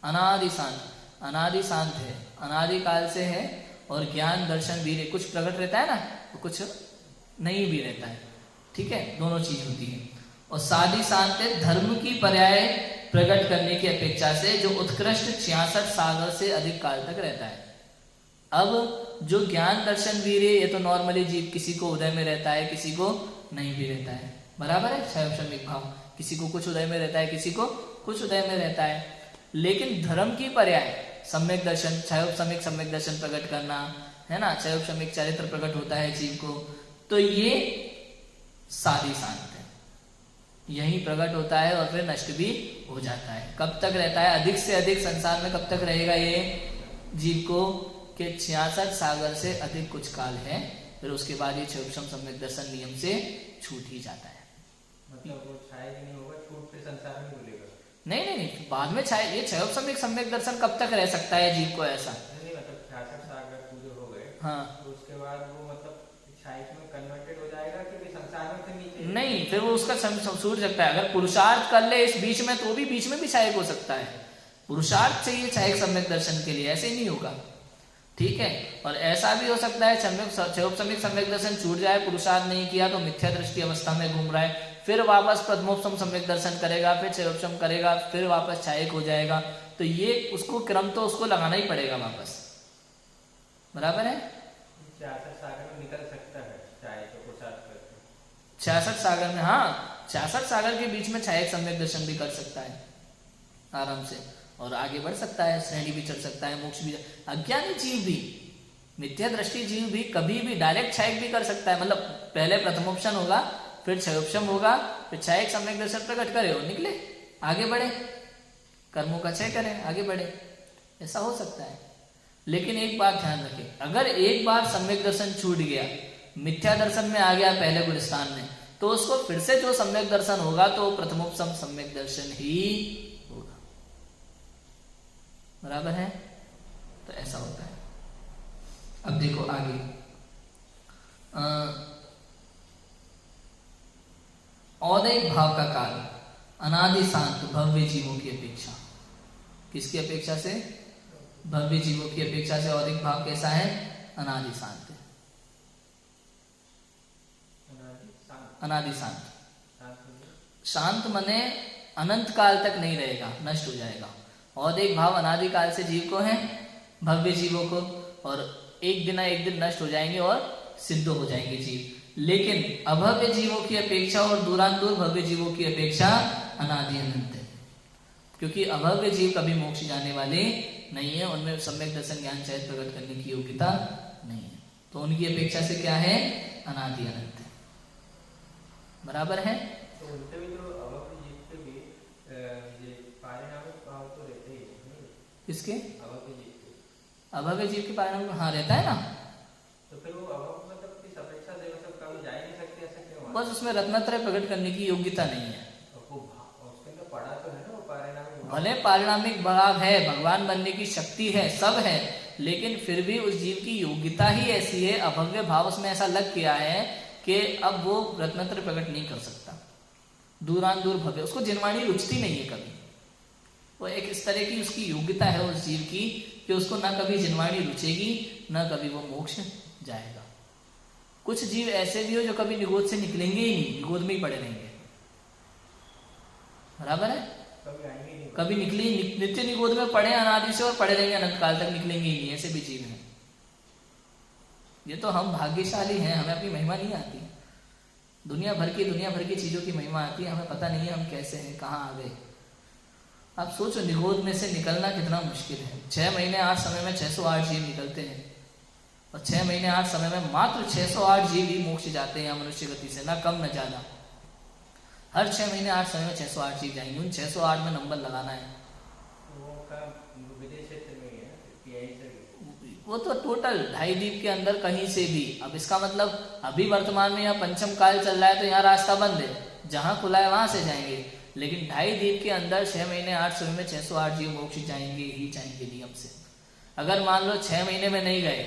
अनादि शांत है, अनादि काल से है, और ज्ञान दर्शन वीर्य कुछ प्रकट रहता है ना, तो कुछ नहीं भी रहता है। ठीक है, दोनों चीज होती है। और साधी शांत धर्म की पर्याय प्रकट करने की अपेक्षा से जो उत्कृष्ट 66 सागर से अधिक काल तक रहता है। अब जो ज्ञान दर्शन वीर्य, ये तो नॉर्मली जीव किसी को उदय में रहता है, किसी को नहीं भी रहता है, बराबर है। क्षय उपशमिक भाव किसी को कुछ उदय में रहता है, किसी को कुछ उदय में रहता है। लेकिन धर्म की पर्याय सम्यक दर्शन, क्षय उपशमिक सम्यक दर्शन प्रकट करना है ना, क्षय उपशमिक चरित्र प्रकट होता है जीव को, तो ये साधी शांत है, यही प्रकट होता है और फिर नष्ट भी हो जाता है। कब तक रहता है? अधिक से अधिक संसार में कब तक रहेगा ये जीव को? कि 66 सागर से अधिक कुछ काल है, फिर उसके बाद ये क्षयोपशम सम्यक दर्शन नियम से छूट ही जाता है। मतलब वो छाया नहीं होगा, छूट से संसार में बोलेगा? नहीं, बाद में छाया, ये क्षयोपशम सम्यक दर्शन कब तक रह सकता है जीव को ऐसा? नहीं, मतलब 66 सागर पूरे हो गए, हाँ, तो उसके बाद वो मतलब छाया में कन्वर्टेड हो जाएगा कि संसार में फिर नीचे? नहीं, फिर वो उसका छूट सकता है। अगर पुरुषार्थ कर ले इस बीच में, तो भी बीच में भी छायक हो सकता है। पुरुषार्थ चाहिए छायक सम्यक दर्शन के लिए, ऐसे ही नहीं होगा, ठीक है। और ऐसा भी हो सकता है क्षयोपशमिक सम्यक दर्शन छूट जाए, पुरुषार्थ नहीं किया तो मिथ्या दृष्टि अवस्था में घूम रहा है, फिर वापस प्रथमोपशम सम्यक दर्शन करेगा, फिर क्षयोपशम करेगा, फिर वापस छायक हो जाएगा। तो ये उसको क्रम तो उसको लगाना ही पड़ेगा वापस, बराबर है। 66 सागर में निकल सकता है छाया तो पुरुषार्थ करके? 66 सागर में, हाँ, 66 सागर के बीच में छायक सम्यक दर्शन भी कर सकता है आराम से, और आगे बढ़ सकता है, श्रेणी भी चढ़ सकता है, मोक्ष भी। अज्ञानी जीव भी, मिथ्या दृष्टि जीव भी कभी भी डायरेक्ट छायक भी कर सकता है। मतलब पहले प्रथमोपशन होगा, फिर क्षयोपशम होगा, फिर छायक सम्यक दर्शन प्रकट करे और निकले, आगे बढ़े, कर्मों का क्षय करें, आगे बढ़े, ऐसा हो सकता है। लेकिन एक बात ध्यान रखें, अगर एक बार सम्यक दर्शन छूट गया, मिथ्या दर्शन में आ गया पहले गुण स्थान में, तो उसको फिर से जो सम्यक दर्शन होगा तो प्रथमोपशम सम्यक दर्शन ही होगा, बराबर है। तो ऐसा होता है। अब देखो आगे, औदैक भाव का काल अनादि शांत भव्य जीवों की अपेक्षा, किसकी अपेक्षा से? भव्य जीवों की अपेक्षा से औदैक भाव कैसा है? अनादि शांत है। अनादि शांत, शांत मने अनंत काल तक नहीं रहेगा, नष्ट हो जाएगा। औदैक भाव अनादि काल से जीव को है, भव्य जीवों को, और एक दिन ना एक दिन नष्ट हो जाएंगे और सिद्ध हो जाएंगे जीव। लेकिन अभव्य जीवों की अपेक्षा और दूरांतूर भव्य जीवों की अपेक्षा अनादि अनंत है, क्योंकि अभव्य जीव कभी मोक्ष जाने वाले नहीं है, उनमें सम्यक दर्शन ज्ञान चैत प्रकट करने की योग्यता नहीं है, तो उनकी अपेक्षा से क्या है? अनादि अनंत है, बराबर है। तो उनसे भी जो अभव्य जीव के भी ये पारिणामिक भाव तो रहते ही हैं। किसके? अभव्य जीव के। अभव्य जीव के पारिणामिक, हाँ, रहता है ना। तो फिर वो अभव्य मतलब किस अपेक्षा से मतलब कभी जा ही नहीं सकते, ऐसा क्यों? बस उसमें रत्नत्रय प्रकट करने की योग्यता नहीं है। उसके अंदर पड़ा तो है ना वो पारिणामिक भाव। भले पारिणामिक भाव है, भगवान बनने की शक्ति है, सब है, लेकिन फिर भी उस जीव की योग्यता ही ऐसी है, अभव्य भाव उसमें ऐसा लग किया है कि अब वो रत्नत्रय प्रकट नहीं कर सकता। दूरांतूर भव्य, उसको जिनवाणी रुचती नहीं है कभी, वो एक इस तरह की उसकी योग्यता है उस जीव की कि उसको ना कभी जिनवाणी रुचेगी, ना कभी वो मोक्ष जाएगा। कुछ जीव ऐसे भी हो जो कभी निगोद से निकलेंगे ही नहीं, निगोद में ही पड़े रहेंगे, बराबर है। कभी निकले, नित्य निगोद में पड़े अनादि से और पड़े रहेंगे अनंत काल तक, निकलेंगे ही नहीं, ऐसे भी जीव हैं। ये तो हम भाग्यशाली हैं, हमें अपनी महिमा नहीं आती, दुनिया भर की चीजों की महिमा आती है, हमें पता नहीं है हम कैसे हैं, कहाँ आ गए। आप सोचो निगोद में से निकलना कितना मुश्किल है। 6 महीने 8 समय में 608 जीव निकलते हैं, और 6 महीने 8 समय में मात्र 608 जीव ही मोक्ष जाते हैं मनुष्य गति से, ना कम न ज्यादा। हर 6 महीने 8 समय में 608 जीव जाएंगे, उन 608 में नंबर लगाना है। वो तो टोटल 2.5 द्वीप के अंदर कहीं से भी। अब इसका मतलब अभी वर्तमान में यहाँ पंचम काल चल रहा है तो यहाँ रास्ता बंद है, जहाँ खुला है वहां से जाएंगे, लेकिन 2.5 द्वीप के अंदर 6 महीने 8 समय में 608 जीव मोक्ष जाएंगे ही जाएंगे नियम से। अगर मान लो 6 महीने में नहीं गए,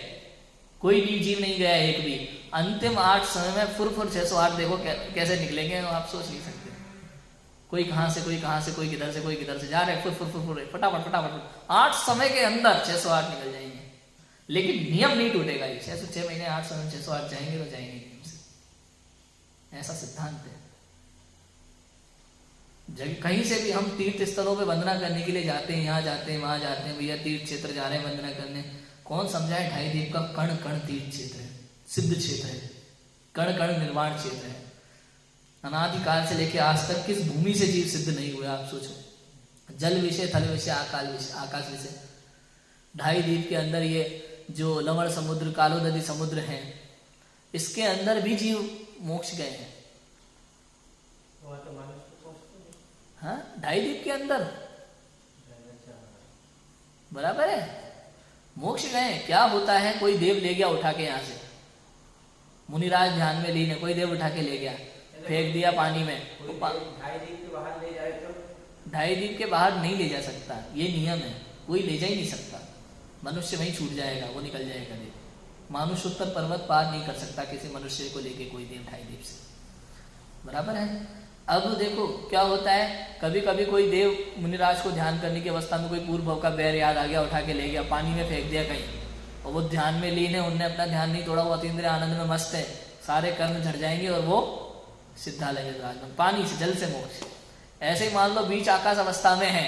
कोई भी जीव नहीं गया एक भी, अंतिम 8 समय में फुर 608 देखो कैसे निकलेंगे, आप सोच नहीं सकते। कोई कहां से कोई कहां से, कोई किधर से कोई किधर से जा रहे, फुर फटाफट 8 समय के अंदर 608 निकल जाएंगे। लेकिन नियम नहीं टूटेगा, ये 6 महीने 8 समय 608 जाएंगे तो जाएंगे नियम से, ऐसा सिद्धांत है। कहीं से भी हम तीर्थ स्थलों पे वंदना करने के लिए जाते हैं, यहाँ जाते हैं, वहाँ जाते हैं, भैया तीर्थ क्षेत्र जा रहे हैं वंदना करने, कौन समझाए ढाई दीप का कण कण तीर्थ क्षेत्र है, सिद्ध क्षेत्र है, कण कण निर्वाण क्षेत्र है। अनादिकाल से लेकर आज तक किस भूमि से जीव सिद्ध नहीं हुआ आप सोचो। जल विषय, थल विषय, आकाश विषय, ढाई द्वीप के अंदर ये जो लवण समुद्र, कालो नदी समुद्र है, इसके अंदर भी जीव मोक्ष गए हैं। हाँ, ढाई द्वीप के अंदर बराबर है, मोक्ष गए। क्या होता है, कोई देव ले गया उठा के, यहाँ से मुनिराज ध्यान में लीन है, कोई देव उठा के ले गया, फेंक दिया पानी में, तो ढाई द्वीप के बाहर ले जाए तो ढाई द्वीप के बाहर नहीं ले जा सकता, ये नियम है, कोई ले जा ही नहीं सकता। मनुष्य वहीं छूट जाएगा, वो निकल जाएगा देव। मानुषोत्तर पर्वत पार नहीं कर सकता किसी मनुष्य को लेके कोई देव ढाई द्वीप से, बराबर है। अब देखो क्या होता है, कभी कभी कोई देव मुनिराज को ध्यान करने की अवस्था में कोई पूर्व भव का बैर याद आ गया, उठा के ले गया, पानी में फेंक दिया कहीं, और वो ध्यान में लीन है, उनने अपना ध्यान नहीं तोड़ा, वो अतीन्द्रिय आनंद में मस्त है, सारे कर्म झड़ जाएंगे और वो सिद्धालय में विराजमान, पानी से, जल से मोक्ष। ऐसे ही मान लो बीच आकाश अवस्था में है,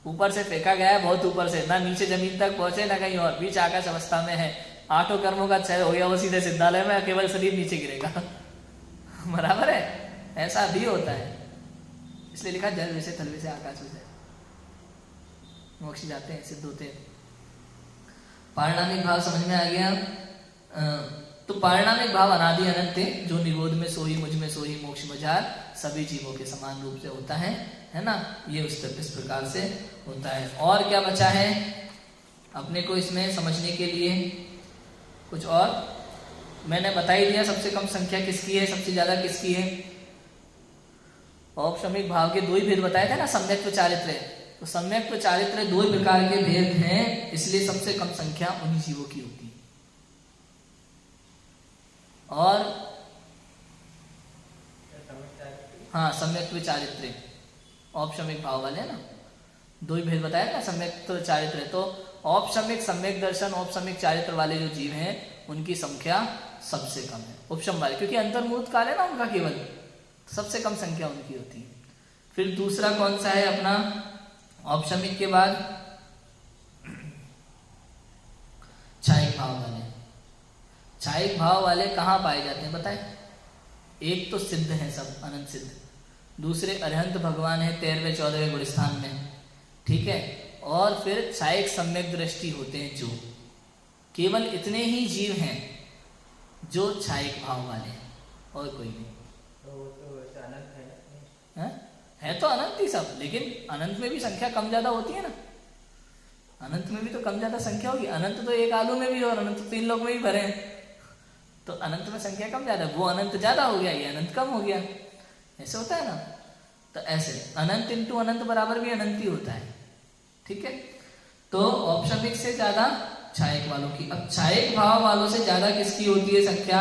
ऊपर से फेंका गया है, बहुत ऊपर से, ना नीचे जमीन तक पहुंचे ना कहीं और, बीच आकाश अवस्था में है, 8 कर्मों का क्षय हो गया, वो सीधे सिद्धालय में, केवल शरीर नीचे गिरेगा। बराबर है, ऐसा भी होता है। इसलिए लिखा जल विषय, थल विषय, आकाश विषय, मोक्ष जाते हैं, सिद्ध होते हैं। पारिणामिक भाव समझ में आ गया। तो पारिणामिक भाव अनादि अनंत है, जो निरोध में सोही, मुझ में सोही, मोक्ष मझार, सभी जीवों के समान रूप से होता है ना। ये इस प्रकार से होता है। और क्या बचा है अपने को इसमें समझने के लिए कुछ? और मैंने बता ही दिया, सबसे कम संख्या किसकी है, सबसे ज्यादा किसकी है। औपशमिक भाव के 2 ही भेद बताए थे ना, सम्यक्त्व चारित्र्य। तो सम्यक्त्व चारित्र्य 2 प्रकार के भेद हैं, इसलिए सबसे कम संख्या उन्हीं जीवों की होती है। और हाँ, सम्यक्त्व चारित्र्य औपशमिक भाव वाले ना, 2 ही भेद बताया ना, सम्यक्त्व चारित्र्य। तो औपशमिक, सम्यक दर्शन, औपशमिक चारित्र वाले जो जीव हैं उनकी संख्या सबसे कम है, उपशम वाले, क्योंकि अंतर्मुहूर्त काल है ना उनका, केवल सबसे कम संख्या उनकी होती है। फिर दूसरा कौन सा है अपना औपशमिक के बाद? छायिक भाव वाले। छायिक भाव वाले कहाँ पाए जाते हैं बताए? एक तो सिद्ध है सब, अनंत सिद्ध, दूसरे अरहंत भगवान है 13वें 14वें गुण स्थान में, ठीक है। और फिर छायिक सम्यक दृष्टि होते हैं, जो केवल इतने ही जीव हैं जो छायिक भाव वाले हैं, और कोई नहीं। है तो अनंत ही सब, लेकिन अनंत में भी संख्या कम ज्यादा होती है ना, अनंत में भी तो कम ज्यादा संख्या होगी। अनंत तो एक आलू में भी और अनंत 3 लोग में भी भरे हैं, तो अनंत में संख्या कम ज्यादा, वो अनंत ज्यादा हो गया, ये अनंत कम हो गया, ऐसे होता है ना। तो ऐसे अनंत इंटू अनंत बराबर भी अनंत ही होता है, ठीक है। तो औपशमिक से ज्यादा छायक वालों की। अब छायक भाव वालों से ज्यादा किसकी होती है संख्या?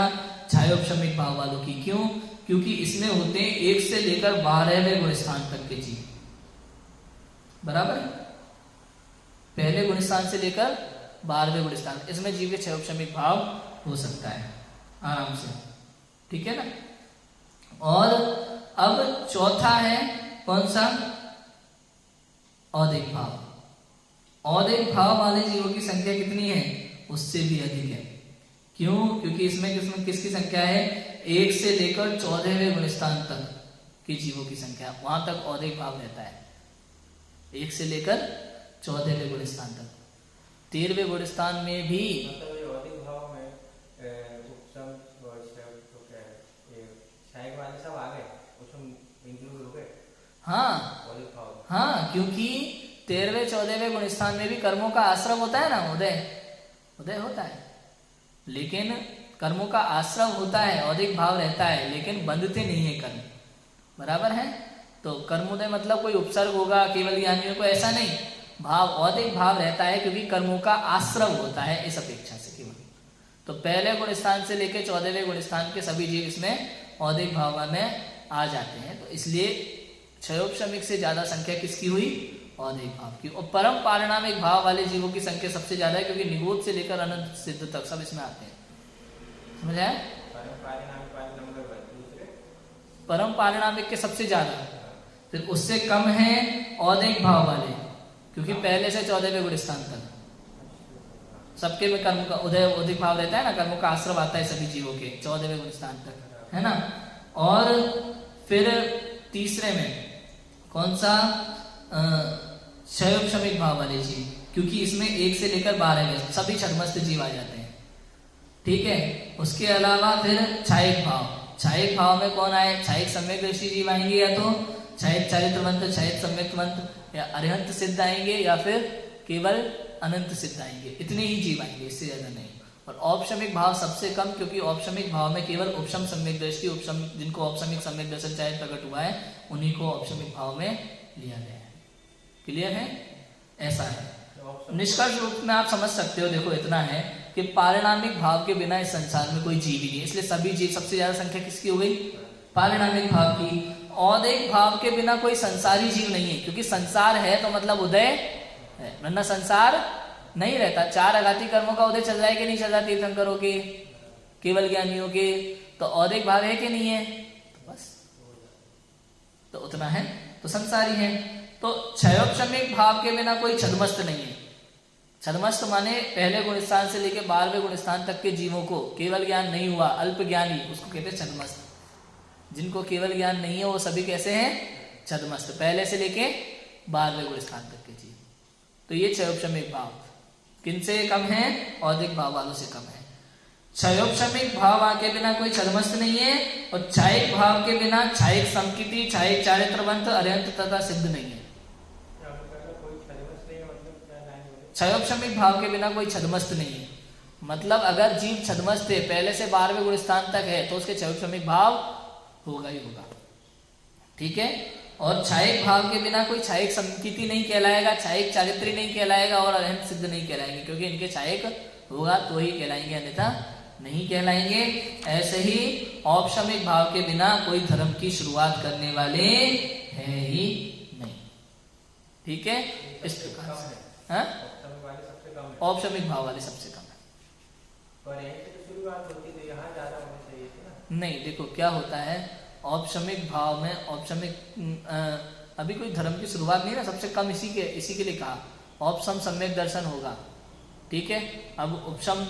छायोपशमिक भाव वालों की। क्यों? क्योंकि इसमें होते हैं 1 से लेकर 12वें गुण स्थान तक के जीव, बराबर। पहले गुण स्थान से लेकर 12वें गुण स्थान, इसमें जीव के छयोपशमिक भाव हो सकता है आराम से, ठीक है ना। और अब चौथा है कौन सा? औदिक भाव। औदिक भाव वाले जीवों की संख्या कितनी है? उससे भी अधिक है। क्यों? क्योंकि इसमें किसकी संख्या है? 1 से लेकर 14वें गुण स्थान तक के जीवों की संख्या, वहां तक औदिक भाव रहता है, 1 से लेकर 14वें गुण स्थान तक। 13वें गुण स्थान में भी मतलब औदिक भाव में उपशम तो क्या है, ये छायक वाले सब आ गए, उपशम इंक्लूड हो गए। हाँ औदिक भाव, हाँ, क्योंकि 13वें 14वें गुण स्थान में भी कर्मों का आश्रम होता है ना, उदय होता है, लेकिन कर्मों का आश्रम होता है, औदिक भाव रहता है, लेकिन बंधते नहीं है कर्म, बराबर है। तो कर्मोदय मतलब कोई उपसर्ग होगा केवल ज्ञानियों को, ऐसा नहीं, भाव औदिक भाव रहता है क्योंकि कर्मों का आश्रम होता है इस अपेक्षा से केवल। तो पहले गुण स्थान से लेकर 14वें गुण स्थान के सभी जीव इसमें औदिक भाव में आ जाते हैं। तो इसलिए क्षयोपशमिक से ज्यादा संख्या किसकी हुई? औदिक भाव की। और परम पारिणामिक भाव वाले जीवों की संख्या सबसे ज्यादा है, क्योंकि निगोद से लेकर अनंत सिद्ध तक सब इसमें आते हैं, समझ आया? परम पारिणामिक के सबसे ज्यादा, फिर उससे कम है औदिक भाव वाले, क्योंकि पहले से 14वें गुण स्थान तक सबके में कर्म का उदय औदिक भाव रहता है ना, कर्मों का आश्रम आता है सभी जीवों के 14वें गुण स्थान तक, है ना। और फिर तीसरे में कौन सा, क्षयोपशमिक भाव वाले जीव, क्योंकि इसमें 1 से लेकर 12 में सभी छदमस्त जीव आ जाते हैं, ठीक है। उसके अलावा फिर छायक भाव, छायक भाव में कौन आए, छायक सम्यक दृष्टि जीव आएंगे, या तो छायक चारित्रवंत, छायक सम्यक्तवंत, या अरिहंत सिद्ध आएंगे, या फिर केवल अनंत सिद्ध आएंगे। इतने ही जीव आएंगे, इससे ज्यादा नहीं। और औपशमिक भाव सबसे कम, क्योंकि औपशमिक भाव में केवल उपशम सम्यक दृष्टि, उपशम जिनको औपशमिक सम्यक दर्शन चाहे प्रकट हुआ है, उन्हीं को औपशमिक भाव में लिया गया है। क्लियर है, ऐसा है। निष्कर्ष रूप में आप समझ सकते हो, देखो इतना है कि पारिणामिक भाव के बिना इस संसार में कोई जीव ही नहीं, इसलिए सभी जीव, सबसे ज्यादा संख्या किसकी हो गई, पारिणामिक भाव की। औदिक भाव के बिना कोई संसारी जीव नहीं है, क्योंकि संसार है तो मतलब उदय है, वरना संसार नहीं रहता। 4 आघाती कर्मों का उदय चल रहा है कि नहीं चल रहा, तीर्थंकरों के, केवल ज्ञानियों के, तो औदिक भाव है कि नहीं है, तो बस तो उतना है, तो संसारी है। तो क्षयोपशमिक भाव के बिना कोई छदमस्त नहीं है। छदमस्त माने पहले गुण स्थान से लेकर 12वें गुण स्थान तक के जीवों को केवल ज्ञान नहीं हुआ, अल्प ज्ञानी, उसको कहते हैं छदमस्त। जिनको केवल ज्ञान नहीं है वो सभी कैसे हैं, छदमस्त, पहले से लेके 12वें गुण स्थान तक के जीव। तो ये क्षयोपशमिक भाव किनसे कम है, औदिक भाव वालों से कम है। क्षयोपशमिक भाव के बिना कोई छदमस्त नहीं है, और छायक भाव के बिना छायक समकिति, छायक चारित्रवंत, अरिहंत तथा सिद्ध नहीं है। क्षयोपशमिक भाव के बिना कोई छदमस्त नहीं है, मतलब अगर जीव छदमस्त है, पहले से 12वें गुण स्थान तक है, तो उसके क्षयोपशमिक भाव होगा ही होगा, ठीक है। और छायक भाव के बिना कोई छायक समकिति नहीं कहलाएगा, छायक चारित्री नहीं कहलाएगा, और अरिहंत सिद्ध नहीं कहलाएंगे, क्योंकि इनके छायक होगा तो ही कहलाएंगे, अन्यथा नहीं कहलाएंगे। ऐसे ही औपशमिक भाव के बिना कोई धर्म की शुरुआत करने वाले है ही नहीं, ठीक है। इस प्रकार से औपशमिक भाव वाले सबसे कम है। नहीं, देखो क्या होता है, औपशमिक भाव में औपशमिक अभी कोई धर्म की शुरुआत नहीं ना, सबसे कम इसी के लिए कहा औपशम सम्यक दर्शन होगा, ठीक है। अब उपशम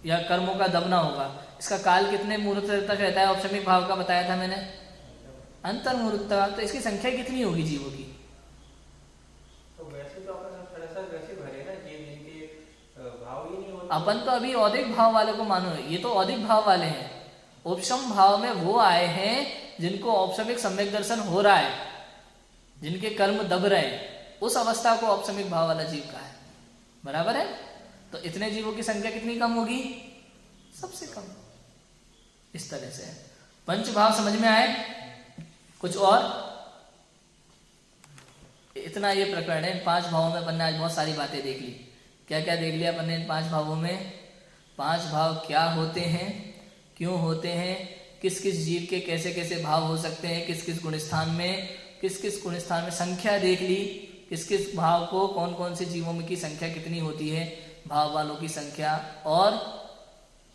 या कर्मों का दमना होगा, इसका काल कितने मुहूर्त तक रहता है, औपशमिक भाव का बताया था मैंने, अंतर मुहूर्त तक। तो इसकी संख्या कितनी होगी जीवों की, तो वैसे तो अपन वैसे भरे ना जीव जिनके भाव ही नहीं होते। अपन तो अभी औदिक भाव वाले को मानो, ये तो औदिक भाव वाले हैं। उपशम भाव में वो आए हैं जिनको औपशमिक सम्यक दर्शन हो रहा है, जिनके कर्म दब रहे हैं, उस अवस्था को औपशमिक भाव वाला जीव का है, बराबर है। तो इतने जीवों की संख्या कितनी कम होगी, सबसे कम। इस तरह से पंच भाव समझ में आए, कुछ और इतना ये प्रकरण है। 5 भावों में अपन ने आज बहुत सारी बातें देख ली। क्या क्या देख लिया अपन ने इन 5 भावों में, 5 भाव क्या होते हैं, क्यों होते हैं, किस किस जीव के कैसे कैसे भाव हो सकते हैं, किस किस गुण स्थान में, किस किस गुण स्थान में संख्या देख ली, किस किस भाव को कौन कौन से जीवों में की संख्या कितनी होती है, भाव वालों की संख्या, और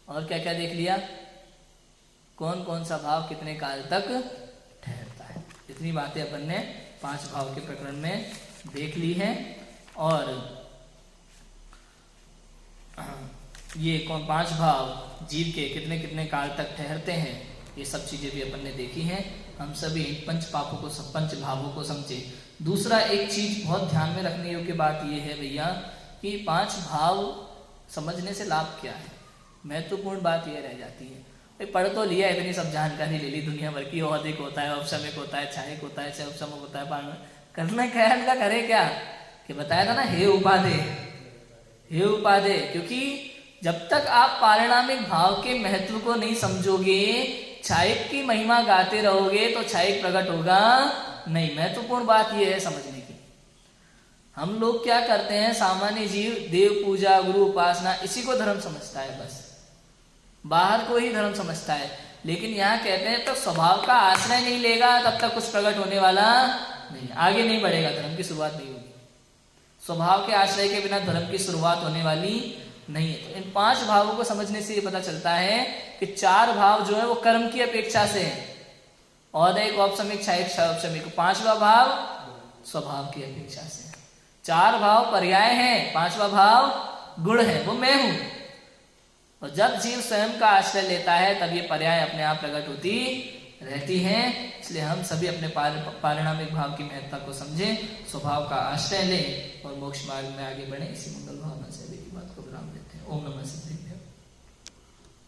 क्या क्या देख लिया, कौन कौन सा भाव कितने काल तक ठहरता है। इतनी बातें अपन ने 5 भाव के प्रकरण में देख ली हैं। और ये 5 भाव जीव के कितने कितने काल तक ठहरते हैं, ये सब चीजें भी अपन ने देखी हैं। हम सभी इन पंच पापों को, पंच भावों को समझे। दूसरा एक चीज बहुत ध्यान में रखने योग्य बात यह है भैया कि 5 भाव समझने से लाभ क्या है। महत्वपूर्ण बात यह रह जाती है, भाई पढ़ तो लिया, इतनी सब जानकारी ले ली दुनिया भर की, औदिक होता है, औपशमिक होता है, छायक होता है, क्षयोपशमिक होता है, पारण करना क्या है, इनका करे क्या, कि बताया था ना, हे उपाधे, हे उपाधे। क्योंकि जब तक आप पारिणामिक भाव के महत्व को नहीं समझोगे, छायक की महिमा गाते रहोगे, तो छायक प्रकट होगा नहीं। महत्वपूर्ण बात यह है समझने की। हम लोग क्या करते हैं, सामान्य जीव देव पूजा, गुरु उपासना, इसी को धर्म समझता है, बस बाहर को ही धर्म समझता है। लेकिन यहाँ कहते हैं तो स्वभाव का आश्रय नहीं लेगा तब तक कुछ प्रकट होने वाला नहीं, आगे नहीं बढ़ेगा, धर्म की शुरुआत नहीं होगी। स्वभाव के आश्रय के बिना धर्म की शुरुआत होने वाली नहीं है। तो इन 5 भावों को समझने से ये पता चलता है कि 4 भाव जो है वो कर्म की अपेक्षा से है, और एक औपसमिक क्षायक क्षौपसमिक। पांचवा भाव स्वभाव की अपेक्षा से। चार भाव पर्याय हैं, पांचवा भाव गुण है, वो मैं हूं। और जब जीव स्वयं का आश्रय लेता है तब ये पर्याय अपने आप प्रकट होती रहती हैं। इसलिए हम सभी अपने पारिणामिक भाव की महत्ता को समझें, स्वभाव का आश्रय लें और मोक्ष मार्ग में आगे बढ़े। इसी मंगल भावना से अभी की बात को विराम देते हैं। ओम नमः सिद्धाय।